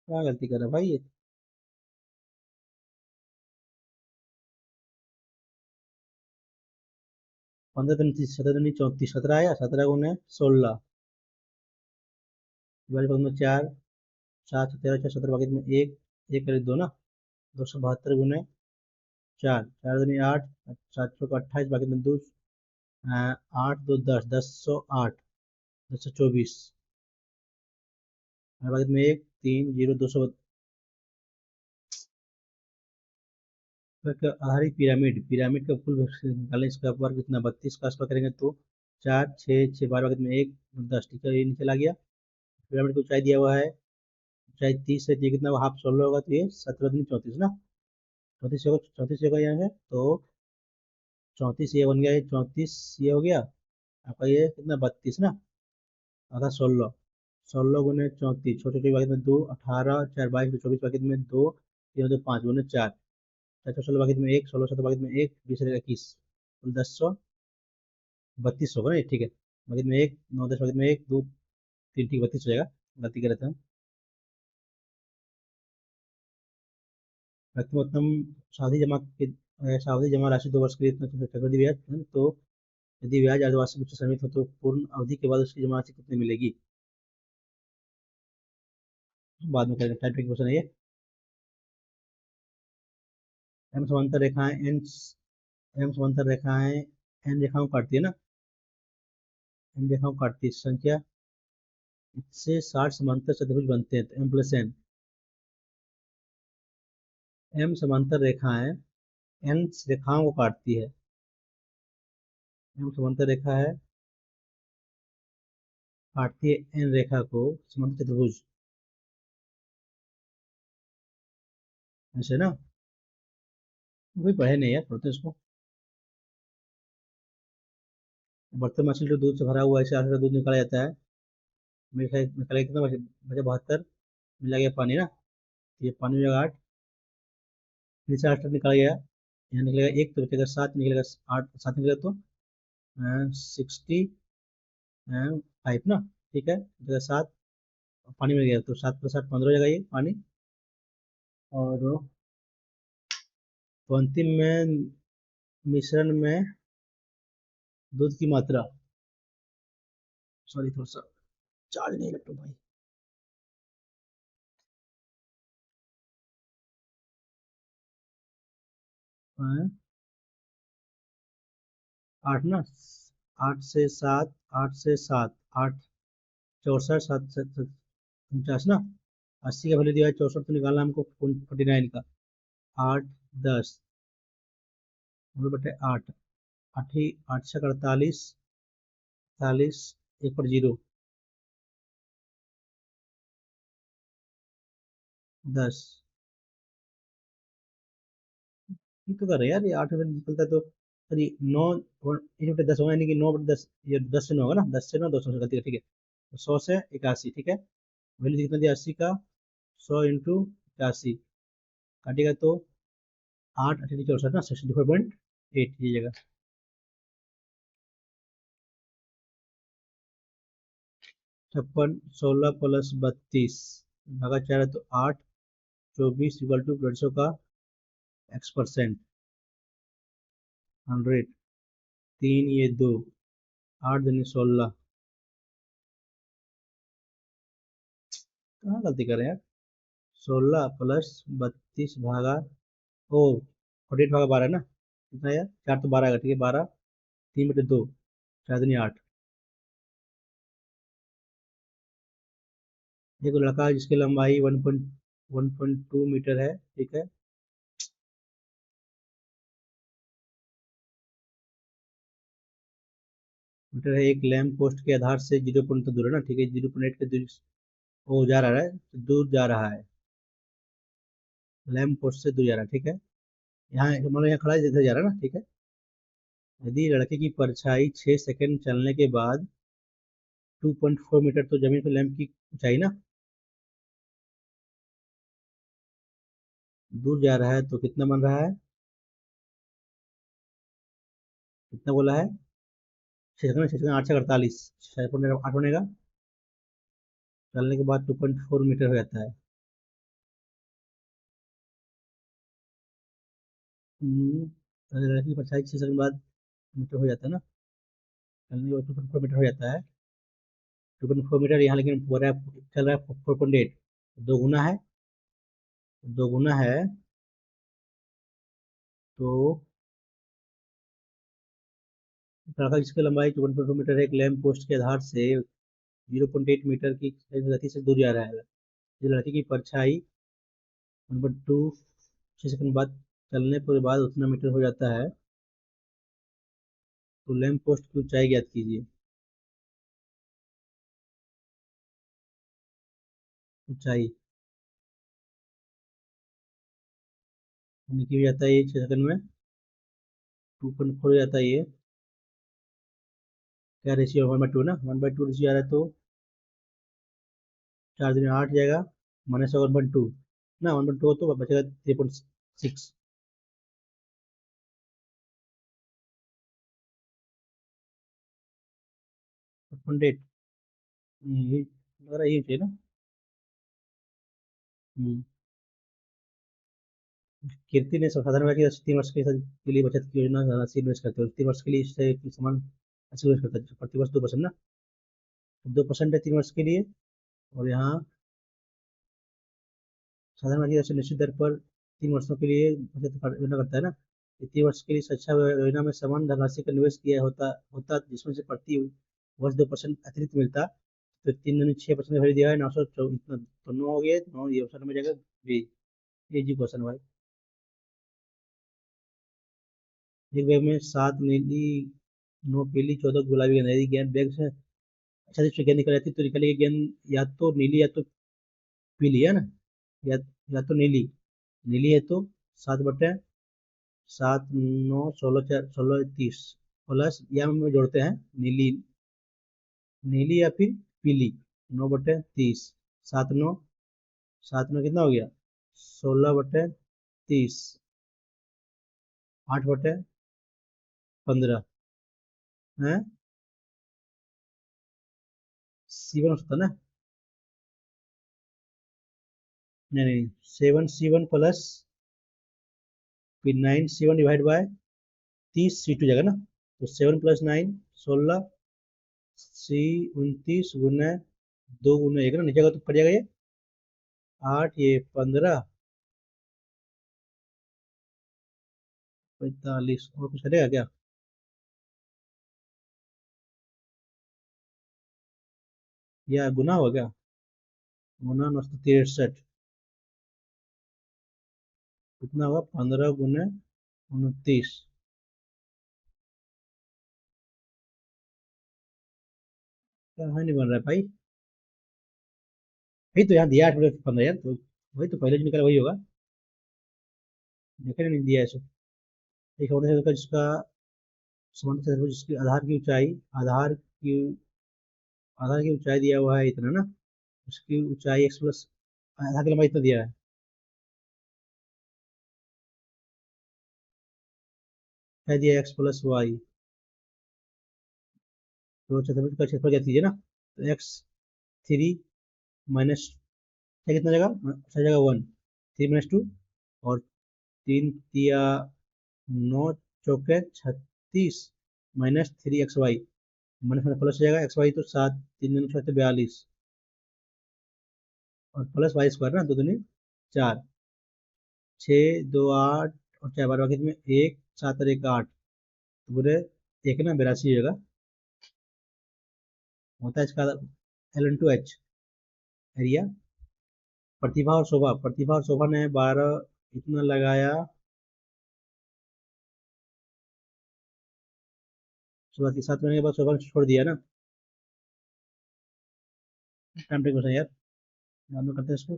क्या गलती कर रहा है भाई ये? 15 दूनी 30, 17 दूनी 34, 17 आया। 17 गुने 16, 12 बाकी में 4, 7 17 4 17 बाकी में 1 1 दो ना। 272 गुने 4, 4 दूनी 8, 7 चौक 28 बाकी में 2, 8 2 10, 10 108, 10 124, बाकी में 1 3 0 200। आधारित पिरामिड, पिरामिड का फुल निकालें। इसका वर्ग कितना? 32 का आसपास करेंगे तो 4 6 6 12 बाकी में 1 10, ठीक है, ये नीचे ला गया। पिरामिड को ऊंचाई दिया हुआ है, ऊंचाई 30 है, ये कितना हुआ? हाफ 16 होगा, तो ये 17 दूनी 34 ना। 34 होगा, 34 जगह यहाँ है तो 34 ये बन गया, ये 34 ये हो गया आपका। ये कितना? 32 ना, आधा 16। 16 गुने 34, छोटे छोटे बाकी में 2 18 4 22 24 बाकी में 2 3 2 5 गुने 4, 4 16 बाकी में 1 16 7 बाकी में 1 20 21, कुल 10 132 होगा ना, ठीक है। बाकी में 1 9 10 बाकी में 1 2 3, ठीक 32 हो जाएगा। गलती कर रहे थे हम। मतलब सावधि जमा के सावधि जमा राशि 2 वर्ष के लिए इतना चक्रवृद्धि ब्याज है, तो यदि ब्याज अर्धवार्षिक रूप से संमित हो तो पूर्ण अवधि के बाद उसकी जमा राशि कितनी मिलेगी? बाद में करेंगे, टाइप का क्वेश्चन है ये। एम समांतर रेखाएं एम समांतर रेखाएं एन रेखाओं को काटती है ना। एन रेखाओं को काटती है संख्या, इससे 60 समांतर चतुर्भुज बनते हैं, तो एम प्लस एन। एम समांतर रेखाएं एन रेखाओं को काटती है। एम समांतर रेखा है, काटती है एन रेखा को, समांतर चतुर्भुज, ऐसे ना। कोई पढ़े नहीं यार, पढ़ते इसको। बर्तन में मछली जो दूध से भरा हुआ है, 4 लीटर दूध निकाला जाता है। मेरे ख्याल निकाला कितना बचे? बचा 72। मिला गया पानी ना, ये पानी हो जाएगा 8। फिर 4 लीटर निकाला गया, यहाँ निकलेगा 1 तो बचेगा 7, निकलेगा 8 7 निकलेगा तो 65 ना, ठीक है, बचेगा 7। पानी में गया तो 7 + 8 15 हो जाएगा ये पानी। और तो अंतिम में मिश्रण में दूध की मात्रा, सॉरी थोड़ा सा चार्ज नहीं लैपटॉप भाई। 8 ना, 8 से 7, 8 से 7, 8 64 7 49 ना। 80 का वैल्यू दिया है, 64 तो निकालना हमको 49 का। 8 10 बटे 8, 8 48 1 पर 0 10। ठीक तो कर रहे हैं यार, ये 8 में निकलता है तो सॉरी 9 1 बटे 10 होगा, यानी कि 9 बटे 10, ये 10 से 9 होगा ना, 10 से 9 200 से गलती है, ठीक है। तो 100 से 81, ठीक है। वैल्यू कितना दिया 80 का? 100 इंटू 81 काटेगा तो 8 8 64 ना, 64.8 ये जगह। 56 16 + 32 भागा 4 है तो 8 24 इक्वल टू 150 का x%, 100, 3 ये 2, 8 दूनी 16। कहाँ गलती करें यार? 16 प्लस 32 भागा, ओ 48 भागा 12 ना, कितना यार, 4 तो 12 आएगा, ठीक है 12, 3/2, 4 दूनी 8। एक लड़का है जिसकी लंबाई 1.2 मीटर है, ठीक है। मीटर है, एक लैंप पोस्ट के आधार से 0 दूर है ना, ठीक है, 0.8 के दूर वो जा रहा है, तो दूर जा रहा है, लैंप पोस्ट से दूर जा रहा है, ठीक है। यहाँ मतलब यहाँ खड़ा है, जैसे जा रहा है ना, ठीक है। यदि लड़के की परछाई 6 सेकंड चलने के बाद 2.4 मीटर, तो जमीन पर लैंप की ऊंचाई ना, दूर जा रहा है, तो कितना बन रहा है, कितना बोला है, 6 सेकंड 8 से 48, 8 बनेगा, चलने के बाद 2.4 मीटर हो जाता है। लड़के की परछाई 6 सेकंड बाद मीटर हो जाता है ना, चलने के बाद 2.4 मीटर हो जाता है। 2.4 मीटर यहाँ लेकिन पूरा चल रहा है 4.8, दो गुना है, दो गुना है, तो लड़का जिसकी लंबाई 2.4 मीटर है, एक लैंप पोस्ट के आधार से 0.8 मीटर की गति से दूर जा रहा है। ये लड़के की परछाई 1/2 6 सेकंड बाद चलने के बाद उतना मीटर हो जाता है, तो लैंप पोस्ट की ऊंचाई ज्ञात कीजिए। ऊंचाई की हो जाता है ये 6 सेकंड में, 2.4 हो जाता है ये, क्या रेशियो 1/2 ना, 1/2 रेशियो आ रहा है, तो 4 दिन 8 जाएगा, माइनस 1/2 ना, 1/2 तो बचेगा 3.6। 4.8, ये लग रहा है ये चाहिए ना। हम्म। कीर्ति ने साधारण वर्ग की 3 वर्ष के लिए बचत की योजना राशि निवेश करते हो, 3 वर्ष के लिए इससे एक समान राशि निवेश करता है, प्रति वर्ष 2% ना, 2% है 3 वर्ष के लिए। और यहाँ साधारण वर्ग की राशि निश्चित दर पर 3 वर्षों के लिए योजना करता है ना, 3 वर्ष के लिए शिक्षा योजना में समान धनराशि का निवेश किया होता होता जिसमें से प्रति वर्ष 2% अतिरिक्त मिलता, तो 3 दूनी 6% भर दिया है, 900 इतना तो 9 हो गया, 9 ये ऑप्शन में जाएगा बी। ये जी क्वेश्चन भाई। एक बैग में 7 नीली, 9 पीली, 14 गुलाबी गेंद, यदि गेंद बैग से अच्छा से गेंद निकल जाती तो निकलेगी गेंद या तो नीली या तो पीली, है ना, या या तो नीली, नीली है तो 7/7, 9, 16, 16, 30 प्लस या में जोड़ते हैं, नीली, नीली या फिर पीली, 9/30, 7 9, 7 9 कितना हो गया, 16/30, 8/15 है, C1 होता ना, नहीं नहीं, 7 C1 प्लस फिर 9 C1 डिवाइड बाय 30 C2 जाएगा ना, तो 7 + 9 16, C 29 गुना 2 गुना 1 ना, नीचे का तो पड़ जाएगा ये 8, ये 15, 45, और कुछ करेगा क्या, या गुना होगा क्या, गुना 963, कितना होगा 15 × 29। क्या है, नहीं बन रहा है भाई, वही तो यहाँ दिया 8/15 यार, तो वही तो पहले जो निकला वही होगा, देखे नहीं दिया है सो। एक होने से जिसका समान चतुर्भुज जिसकी आधार की ऊंचाई दिया हुआ है इतना ना, उसकी ऊंचाई x प्लस आधार की लंबाई इतना दिया है, क्या दिया x + y, तो चतुर्भुज का क्षेत्रफल ज्ञात कीजिए ना, तो x3 माइनस क्या कितना जगह अच्छा जगह 1, 3 - 2 और 3 × 9 चौके 36 -3xy माइनस प्लस हो जाएगा xy तो 7 3 × 6 42 और प्लस y² ना 2 दूनी 4 6 2 8 और 4 12 में 1 7 और 1 8 तो पूरे एक ना 82 होगा होता है इसका L × H एरिया। प्रतिभा और शोभा ने 12 इतना लगाया, सुबह के 7 महीने के बाद शोभा ने छोड़ दिया ना। टाइम टेक क्वेश्चन यार, बाद में करते हैं इसको।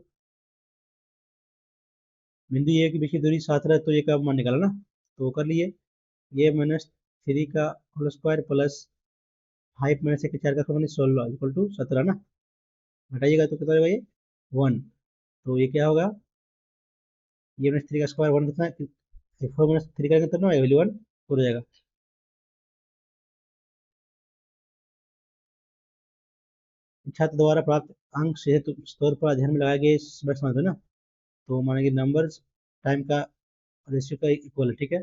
बिंदु ये की बीच की दूरी 7 रहे तो ये का मान निकाला ना, तो कर लिए। ये -3 का होल स्क्वायर प्लस 5 - 1 4 का स्क्वायर 16 इक्वल टू 17 ना। घटाइएगा तो कितना होगा ये 1। तो ये क्या होगा, ये -3 का स्क्वायर 1 कितना है, 4 - 3 का कितना है, वैल्यू 1 हो जाएगा। छात्र द्वारा प्राप्त अंक से तौर पर अध्ययन में लगाए गए समझ ना, तो मानेंगे नंबर्स टाइम का रेशियो का इक्वल है, ठीक है।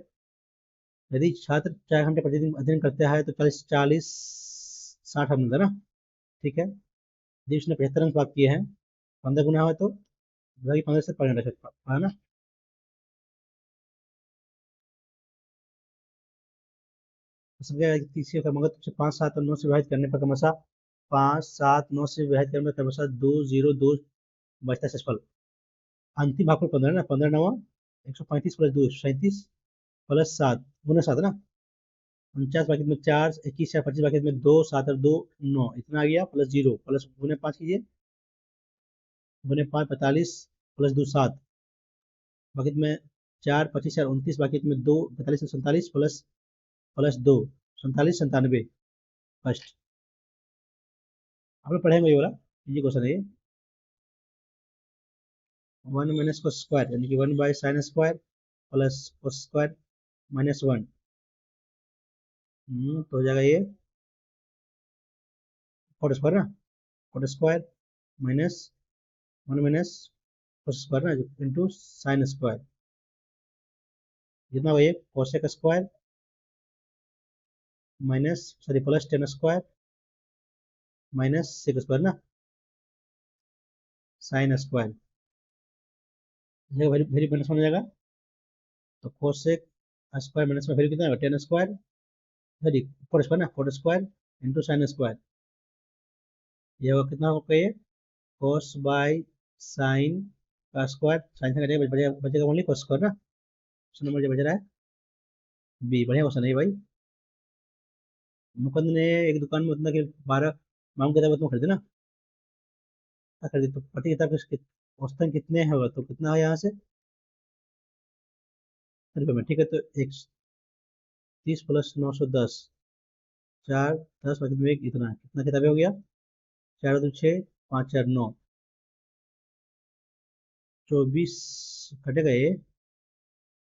यदि छात्र 4 घंटे प्रतिदिन अध्ययन करता है तो 40 60 अंक मिलता है ना, ठीक है। यदि उसने 75 अंक प्राप्त किए हैं, 15 गुना हो तो 15 से 5 घंटा है ना। तीसरे का मगर तुझे 5 7 और 9 से विभाजित करने पर क्रमशः 5 7 9 से विभाजित करने पर क्रमशः 2 0 2 बचता है शेषफल। अंतिम भाग पर 15 ना, 15 9 135 प्लस 2 137 प्लस 7 गुना 7 ना, 49 बाकी में 4 21 या 25 बाकी में 2 7 और 2 9 इतना आ गया, प्लस 0 प्लस गुने 5 कीजिए, गुने 5 45 प्लस 2 7 बाकी में 4 25 और 29 बाकी में 2 45 और 47 प्लस प्लस 2 47 97 फर्स्ट। आप लोग पढ़ेंगे ये वाला, ये क्वेश्चन है ये। 1 माइनस कोस स्क्वायर यानी कि 1/sin square plus cos square -1 तो हो जाएगा ये कॉट स्क्वायर ना, cot square minus 1 minus cos square ना इंटू साइन स्क्वायर, जितना वही cosec square minus sorry plus tan square minus sec square ना साइन स्क्वायर, वेरी माइनस हो जाएगा। तो कोसेक स्क्वायर माइनस में वैल्यू कितना है 10 स्क्वायर, सॉरी कोट स्क्वायर ना, cot square into sine square, ये होगा कितना होगा ये कोस बाय साइन का स्क्वायर, साइन से कटेगा बचेगा ओनली कोस स्क्वायर ना। ऑप्शन नंबर जो बच रहा है बी, बढ़िया क्वेश्चन है भाई। मुकुंद ने एक दुकान में उतना के 12 मांग किताब तुम खरीदे ना, क्या खरीदे तो प्रति किताब के औसतन कितने होगा, तो कितना है यहाँ से रुपये में, ठीक है। तो 130 प्लस 910 4 10 बाकी में एक इतना कितना किताबें हो गया, 4 2 6 5 4 9 24 कटेगा ये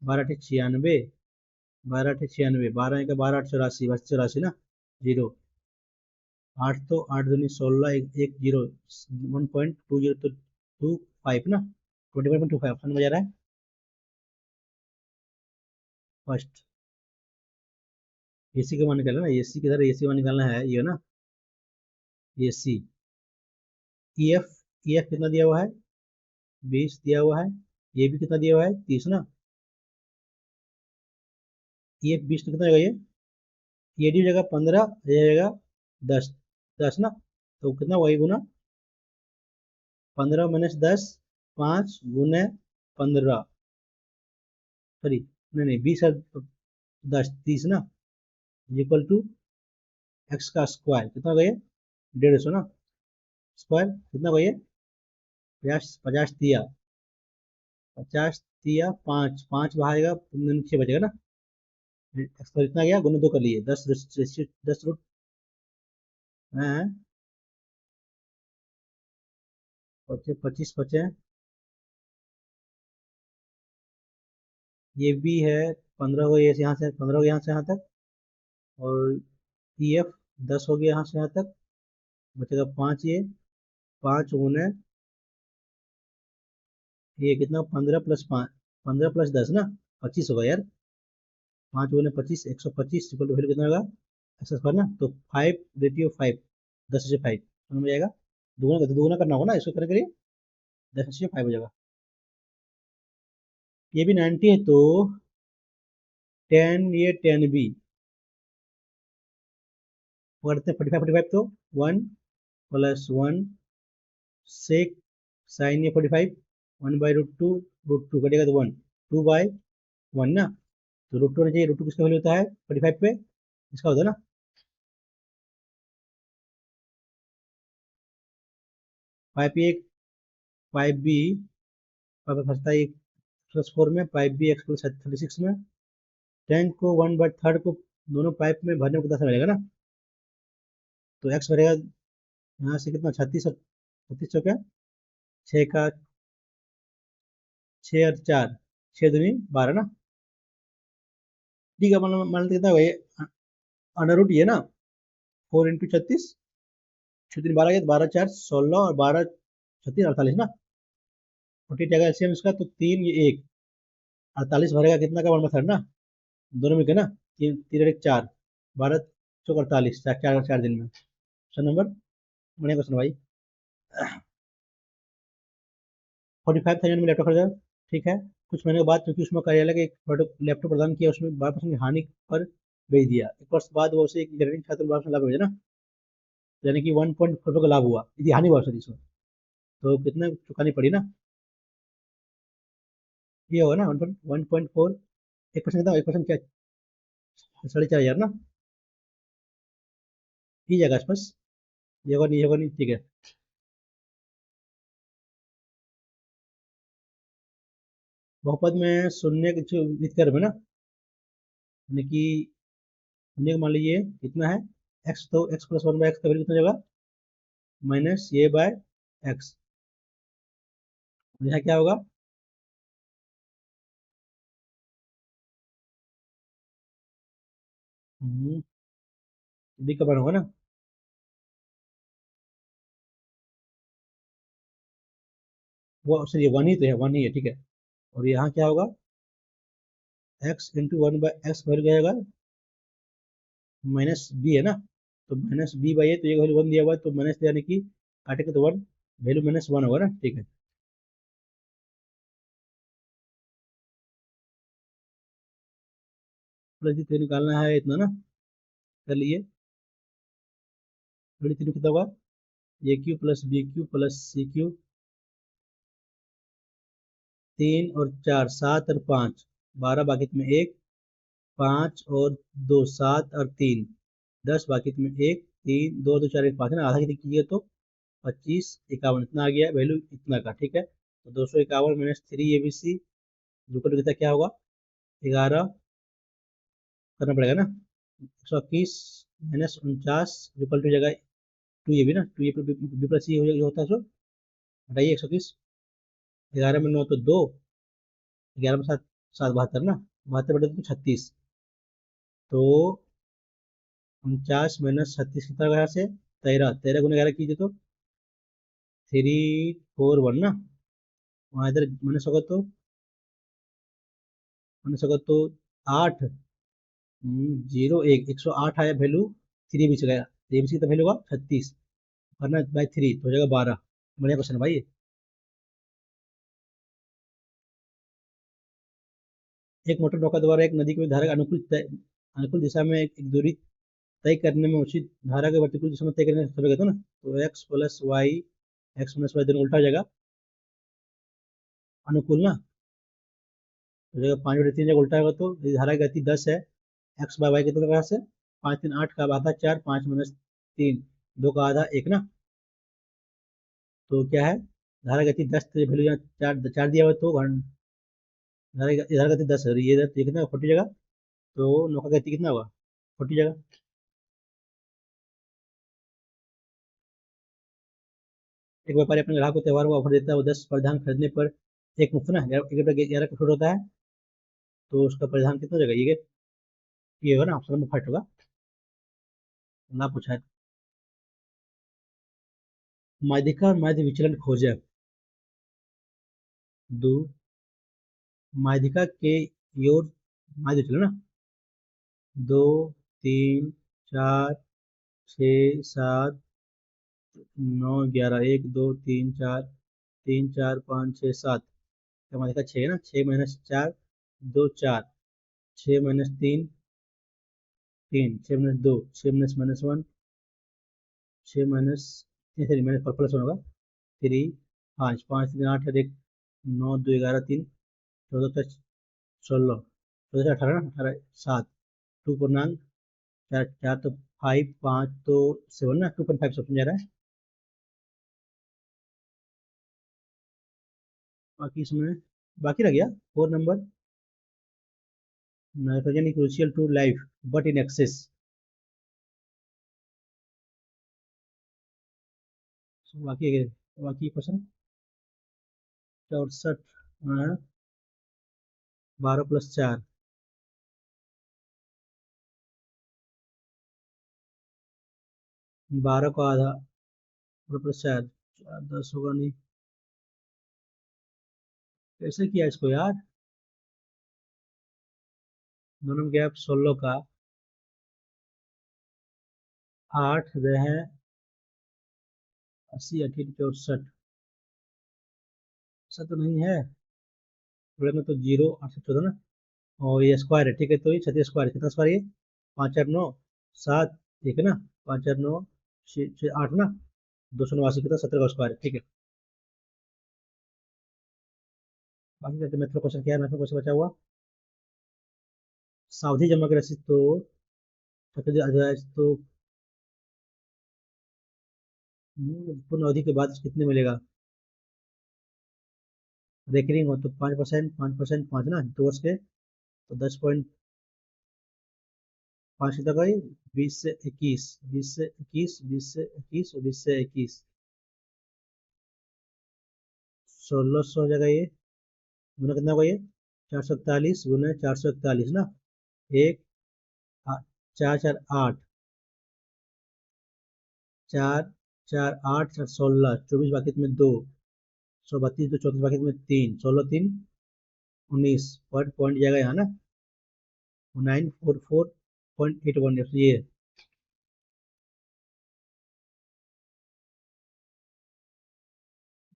12 8 96 12 8 96 12 का 12 8 84 बस 84 ना, जीरो 8 तो 8 दूनी 16 एक जीरो 1.20 तो 25 ना 21.25 ऑप्शन में जा रहा है फर्स्ट। एसी का मान निकालना ना, एसी किधर एसी मान निकालना है ये ना, एसी ईएफ ईएफ कितना दिया हुआ है 20 दिया हुआ है, ये भी कितना दिया हुआ है 30 ना, ईएफ 20 तो कितना होगा ये डी हो जाएगा 15, ये हो जाएगा 10 10 ना, तो कितना वही गुना 15 - 10 5 गुने 15 सॉरी नहीं 20 और 10 30 ना इक्वल टू एक्स का स्क्वायर कितना हो गया 150 ना, स्क्वायर कितना हो गया 50 50 दिया 50 दिया 5 5 बाहर 6 बचेगा ना, एक्स पर इतना गया गुने 2 कर लिए 10 10 रूट है 25 बचे, ये भी है 15 हो यहाँ से 15 हो गया यहाँ से यहाँ तक, और ई एफ 10 हो गया यहाँ से यहाँ तक, बचेगा 5 ये 5 गुने ये कितना 15 + 5, 15 + 10 ना 25 होगा यार। 5 × 5 = 25, 125 इक्वल टू वैल्यू कितना होगा x² ना। तो 5/5, 10/5 समझ में आएगा। दुगुना करना होगा ना इसको करने के लिए, 10/5 हो जाएगा। ये भी 90 है तो 10 ये 10 भी करते हैं 45 तो 1 + 1 सेक साइन ये 45, 1/√2 कटेगा तो 1, 2/1 ना। तो √2 होना चाहिए। √2 किसका वैल्यू होता है 45 पे, इसका होता है ना। 5 5b 5 फंसता है +4 में, 5b x + 36 में। 10 को 1/3 को दोनों पाइप में भरने को कितना समय लगेगा ना। तो x भरेगा यहाँ से कितना 36 और 36 चौका 6 का 6 और 4 6 दूनी 12 ना। ठीक है मान लेते कितना भाई √ ये ना 4 × 36, 6 × 3 = 12 गया, 12 × 4 = 16 और 12 × 36 = 48 ना। 40 अगर एलसीएम इसका तो 3 ये 1 48 भरेगा कितना का 1/3 ना, दोनों में के ना। 3 3 और 1 4, 12 × 4 = 48, 4 दिन में। क्वेश्चन नंबर बढ़िया क्वेश्चन भाई। 45,000 में लैपटॉप खरीदा, ठीक है। कुछ महीने के बाद क्योंकि उसमें कार्यालय का एक प्रोडक्ट लैपटॉप प्रदान किया, उसमें 12% की हानि पर बेच दिया। 1 वर्ष बाद वो उसे एक इंजीनियरिंग छात्र को 12% लाभ भेजा ना, यानी कि 1.4 का लाभ हुआ, यदि हानि हुआ सॉरी इसमें, तो कितना चुकानी पड़ी ना। ये होगा ना 1.4, 1% कितना 1% क्या 4,500 ना। ठीक है आसपास, ये होगा नहीं, ये होगा नहीं, ठीक है। बहुपद में शून्य के वितकर में ना, यानी कि शून्य को मान लीजिए कितना है x, तो x + 1/x का वैल्यू कितना होगा माइनस ये बाय एक्स। यहाँ क्या होगा b का मान होगा ना। वो सॉरी 1 ही तो है, 1 ही है, ठीक है। और यहाँ क्या होगा x × 1/x वैल्यू क्या होगा माइनस b है ना। तो -b/a, तो ये वैल्यू 1 दिया हुआ है तो माइनस यानी कि काटेंगे तो 1, वैल्यू -1 होगा ना, ठीक है। प्लस जी निकालना है इतना ना, चलिए थोड़ी तीन कितना होगा a³ + b³ + c³ 3 और 4 7 और 5 12 बाकी में 1 5 और 2 7 और 3 10 बाकी में 1 3 2 2 4 1 5 है ना। आधा की कीजिए तो 25 51 इतना आ गया वैल्यू इतना का, ठीक है। तो 251 - 3 abc जो कितना क्या होगा 11 करना पड़ेगा ना। 121 - 49 जो जगह 2 ab ना, 2ab + c होता है। सो हटाइए 121, 11 में 9 तो 2, 11 में 7 7 72 ना, 72 बटे तो 36। तो 49 - 36 कितना होगा यहाँ से 13, 13 × 11 कीजिए तो 341 ना। वहाँ इधर माइनस होगा तो 8 0 1 108 आया वैल्यू, 3 भी गया, 3 कितना वैल्यू होगा 36 वरना बाई 3 तो हो जाएगा 12। बढ़िया क्वेश्चन है भाई ये। एक मोटर नौका द्वारा एक नदी की धारा के अनुकूल दिशा में एक दूरी तय करने में उचित धारा के प्रतिकूल दिशा में तय करने का समय कहते हैं ना। तो x + y दोनों उल्टा हो जाएगा, अनुकूल ना हो जाएगा 5/3 जगह उल्टा होगा तो यदि धारा की गति 10 है, x/y कितना कहाँ से 5 3 8 का आधा 4 5 - 3 2 का आधा 1 ना। तो क्या है धारा गति 10 तो वैल्यू यहाँ 4 4 दिया हुआ तो धारा गति 10 है और ये कितना 40 जगह, तो नौका गति कितना होगा 40 जगह। एक व्यापारी अपने ग्राहक को त्योहार को ऑफर देता है, वो 10 परिधान खरीदने पर एक मुफ्त ना 11 का छूट होता है। तो उसका परिधान कितना हो जाएगा ये होगा ना ऑप्शन नंबर फर्स्ट होगा ना। पूछा है माध्यिका और माध्य विचलन खोजें। दो, माध्यिका के योर, माध्य चलो ना, 2, 3, 4, 6, 7, 9, 11, 1, 2, 3, 4, 5, 6, 7, हमारे का 6 है ना, 6 - 4, 2, 4, 6 - 3, 3, 6 - 2, 6 - 1, 6 माइनस, सॉरी माइनस पर प्लस होगा, 3, 5, 5 - 3 = 8 है, 9, 2, 11, 3, 14, 16, 14 18 ना, 18 7, 2 पूर्णांक, 4 4 तो 5, 5 तो 7 ना, 2.5 सब समझ आ रहा है। बाकी इसमें बाकी रह गया 4 number, nitrogen is crucial to life but in excess। बाकी क्वेश्चन 64, 12 + 4, 12 को आधा, 12 + 4, 4 10 होगा नहीं, कैसे किया इसको यार, दोनों गैप 16 का, 8 गए हैं 80, 80 64, ऐसा तो नहीं है, थोड़े में तो 0 8 14 ना, और ये स्क्वायर है, ठीक है, तो ये 36 स्क्वायर, कितना स्क्वायर ये, 5 4 9 7, ठीक है ना, 5 4 9 6 8 ना, 289 कितना 17 का स्क्वायर है, ठीक है। बाकी करते मैथ्स क्वेश्चन, क्या है मैथ्स क्वेश्चन बचा हुआ, सावधि जमा की रसीद तो तो पूर्ण अवधि के बाद कितने मिलेगा, रेकरिंग हो तो 5%, 5%, 5 ना, 2 वर्ष के तो 10.5 तक आई, 20 से 21, 20 से 21, 20 से 21 और 20 से 21, 1600 हो जाएगा ये, गुना कितना होगा ये, 441 गुना 441 ना, एक 4 4 8, 4 4 8 4 16, 24 बाकी में 2, 132 तो 34 बाकी में 3, 16 3 19, पॉइंट जाएगा यहाँ ना, 944.81, ये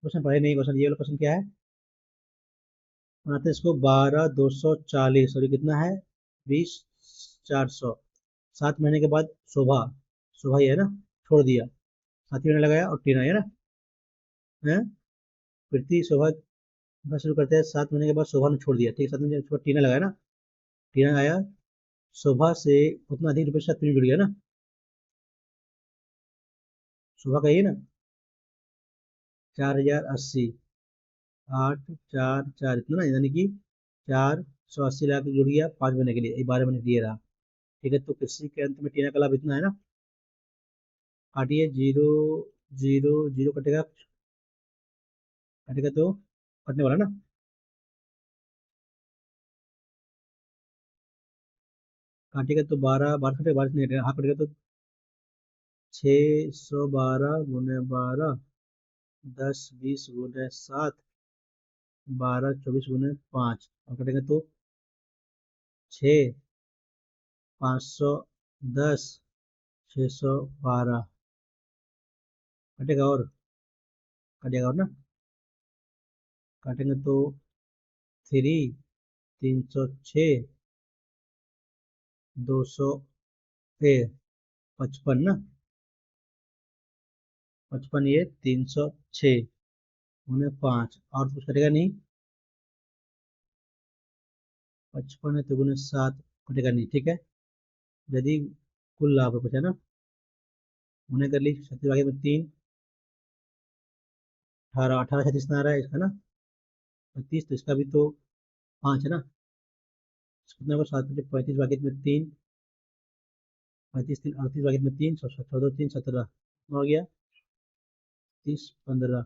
क्वेश्चन पढ़े नहीं, क्वेश्चन ये वाला क्वेश्चन क्या है, बनाते हैं इसको 12 240, और ये कितना है 20 400, 7 महीने के बाद शोभा, शोभा ये है ना, छोड़ दिया, साथी ने लगाया और टीना है ना, है प्रीति शोभा, बस शुरू करते हैं, 7 महीने के बाद शोभा ने छोड़ दिया, ठीक है, 7 महीने के बाद टीना लगाया ना, टीना आया, शोभा से उतना अधिक रुपये से साथ में जुड़ गया ना, शोभा का ये ना 4080, 8 4 4 इतना ना, यानी कि 480 लाख जुड़ गया 5 महीने के लिए, 12 महीने दिए रहा, ठीक है, तो किसी के अंत में टीना का लाभ इतना है ना, काटिए, 0 0 0 कटेगा, कटेगा तो कटने वाला ना, काटेगा तो 12 12 कटेगा, 12 नहीं कटेगा, हाँ कटेगा तो 612 × 12, 10 20 × 7, 12 24 × 5, और कटेगा तो 6 510 612, कटेगा और कटेगा और ना, काटेंगे तो 3 306 255 ना, 55 ये 306 उन्हें 5, और कुछ कटेगा नहीं, 55 है तो गुने 7 कटेगा नहीं, ठीक है, यदि कुल लाभ है कुछ है ना, उन्हें कर ली 36 में 3, 18 18 36 ना आ रहा है इसका ना, 35 तो इसका भी तो 5 है ना, कितना होगा 7 35 बाकी में 3, 35 3 38 बाकी में 3, 14 3 17 हो गया, 30 15,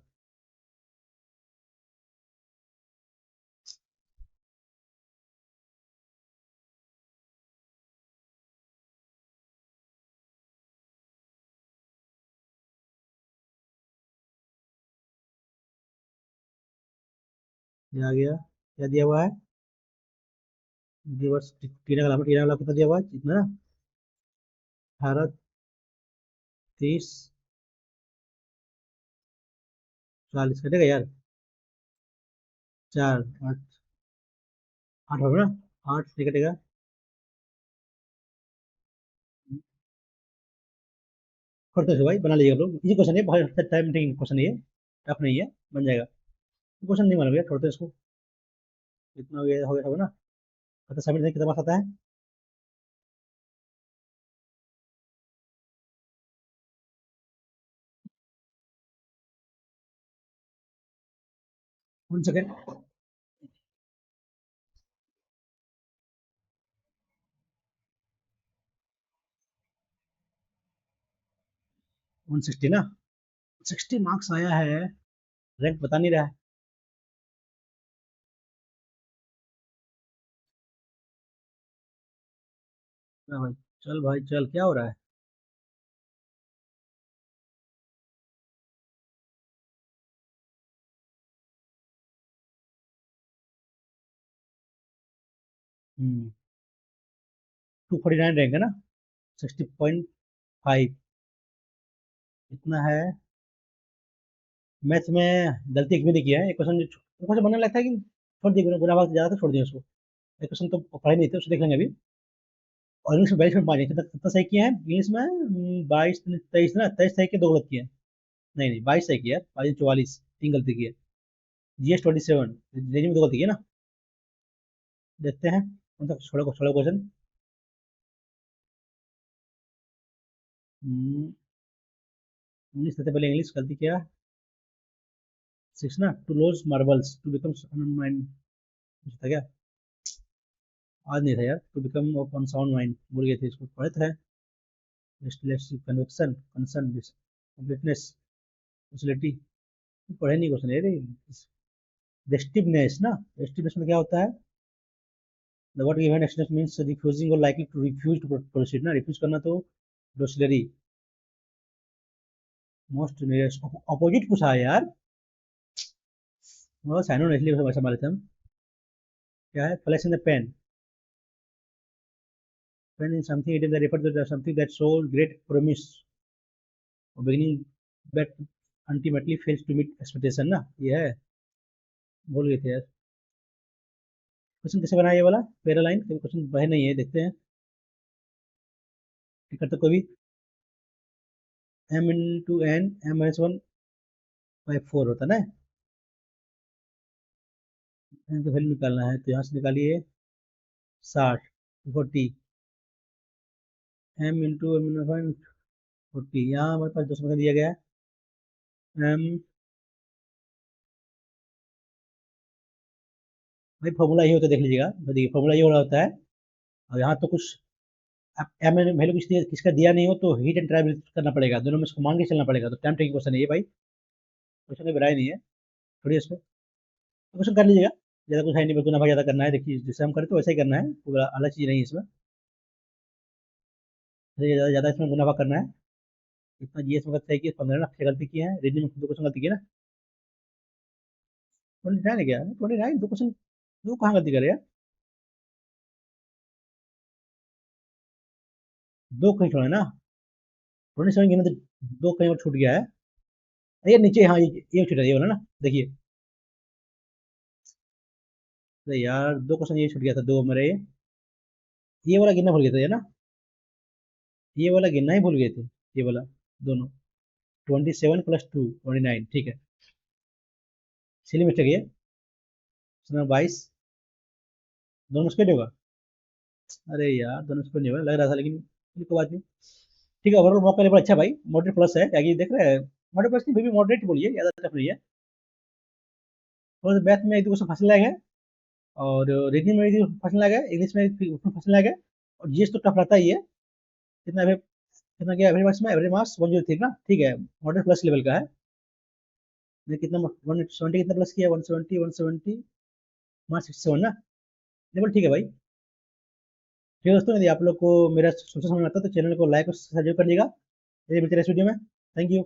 ये आ गया। क्या दिया हुआ है? दिवस टीना वाला कितना दिया हुआ है? इतना ना, 18, 30, 40 कटेगा यार। 4, 8, 8 होगा ना? 8 से कटेगा। करते थे भाई, बना लीजिए आप लोग, इजी क्वेश्चन है, बहुत टाइम टेकिंग क्वेश्चन है ये, टफ नहीं है, बन जाएगा। क्वेश्चन नहीं मानोगे, छोड़ते हैं इसको। इतना हो गया होगा ना? पता सबमिट कितना मार्क्स आता है? 1 सेकेंड। 160 ना? 60 मार्क्स आया है। रैंक बता नहीं रहा है। हाँ भाई, चल भाई चल, क्या हो रहा है? हम्म 249 रैंक है ना? 60.5। इतना है। मैथ्स में गलती एक भी नहीं किया है, एक क्वेश्चन जो क्वेश्चन बनने लगता है कि छोड़ दिए, गुना भाग ज्यादा था, छोड़ दिया उसको। एक क्वेश्चन तो पढ़े नहीं थे, उसको देख लेंगे अभी। और इंग्लिश में 42 में 5 कितना कितना सही किया है इंग्लिश में? 22, 23 ना, 23 सही के, 2 गलत किए हैं। नहीं नहीं, 22 सही किया है, 22, 44, 3 गलती की है। जीएस 27, रीजनिंग में 2 गलती की है ना? देखते हैं कौन सा छोड़ो छोड़ो क्वेश्चन। इंग्लिश सबसे पहले, इंग्लिश गलती किया। 6 ना, to lose marbles to become mind, था क्या? आज नहीं था यार। To become unsound mind भूल गए थे, इसको पढ़े थे। Convection, concern, completeness, facility. पढ़े नहीं क्वेश्चन ये। रेस्टिवनेस ना? रेस्टिवनेस में क्या होता है? The word given extents means refusing और likely to refuse to proceed ना, रिफ्यूज करना तो डोसलरी। मोस्ट नियरेस्ट अपोजिट पूछा है यार। और साइनो ने इसलिए वैसा मारे थे हम। क्या है? Flash in the pan. Pan in something it is refer to something that show great promise beginning but ultimately fails to meet expectation ना, ये है। भूल गए थे यार। क्वेश्चन कैसे बनाया ये वाला? पैरा लाइन क्वेश्चन बहे नहीं है, देखते हैं। टिकट तो कोई भी m इंटू एन m-1/4 होता है ना? एन का वैल्यू निकालना है तो यहाँ से निकालिए। 60, 40, m इंटू 40, यहाँ हमारे पास 2 दिया गया है। m, भाई फॉर्मूला ये होता है, देख लीजिएगा, देखिए फॉर्मूला ये हो रहा होता है। और यहाँ तो कुछ एम एन वैल्यू किसका दिया नहीं हो तो हीट एंड ट्राई करना पड़ेगा, दोनों में इसको मान के चलना पड़ेगा, तो टाइम टेकिंग क्वेश्चन है ये भाई। क्वेश्चन में बनाया नहीं है, थोड़ी इसमें क्वेश्चन कर लीजिएगा। ज़्यादा कुछ है नहीं, बस गुना भाग ज़्यादा करना है, देखिए जैसे हम करते तो वैसा ही करना है, पूरा अलग चीज़ नहीं है इसमें। ज़्यादा ज़्यादा इसमें गुना भाग करना है। इतना जीएस में सही किया, 15 ना, 6 गलती की है, रीजनिंग में 2 क्वेश्चन गलती की है ना। 29 है क्या? 29, 2 क्वेश्चन, 2 कहाँ गलती करे यार? 2 कहीं छोड़ा है ना? 27 गिने तो 2 कहीं और छूट गया है। ये नीचे, हाँ ये छूटा है, ये वाला ना, देखिए। अरे यार, 2 क्वेश्चन ये छूट गया था, 2 मेरे। ये वाला गिनना भूल गए थे ये ना? ये वाला गिनना ही भूल गए थे, ये वाला, दोनों। 27 + 2, 29, ठीक है। सिली मिस्टेक ये। इसमें 22, दोनों स्क्वायर होगा। अरे यार, दोनों स्क्वायर नहीं होगा लग रहा था, लेकिन कोई बात नहीं। ठीक है, ओवरऑल मौका लेवल अच्छा भाई, मॉडरेट प्लस है, आगे देख रहे हैं। मॉडरेट प्लस नहीं, फिर भी मॉडरेट बोलिए, ज़्यादा टफ नहीं है। थोड़ा सा मैथ में एक दो क्वेश्चन फंसने लगे हैं, और रीजनिंग में भी फंसने लगे हैं, इंग्लिश में भी उसमें फंसने लगे हैं। और जीएस तो टफ रहता ही है। कितना कितना क्या एवरेज मार्क्स में? एवरेज मार्क्स 103 ना, ठीक है। मॉडरेट प्लस लेवल का है। ने कितना 170 कितना प्लस किया? 170, 170 मार्क्स 67 ना, लेवल ठीक है भाई। ठीक है दोस्तों, यदि आप लोग को मेरा सोचा समझ में आता है तो चैनल को लाइक और सब्सक्राइब कर लीजिएगा। ये मिलते हैं इस वीडियो में। Thank you.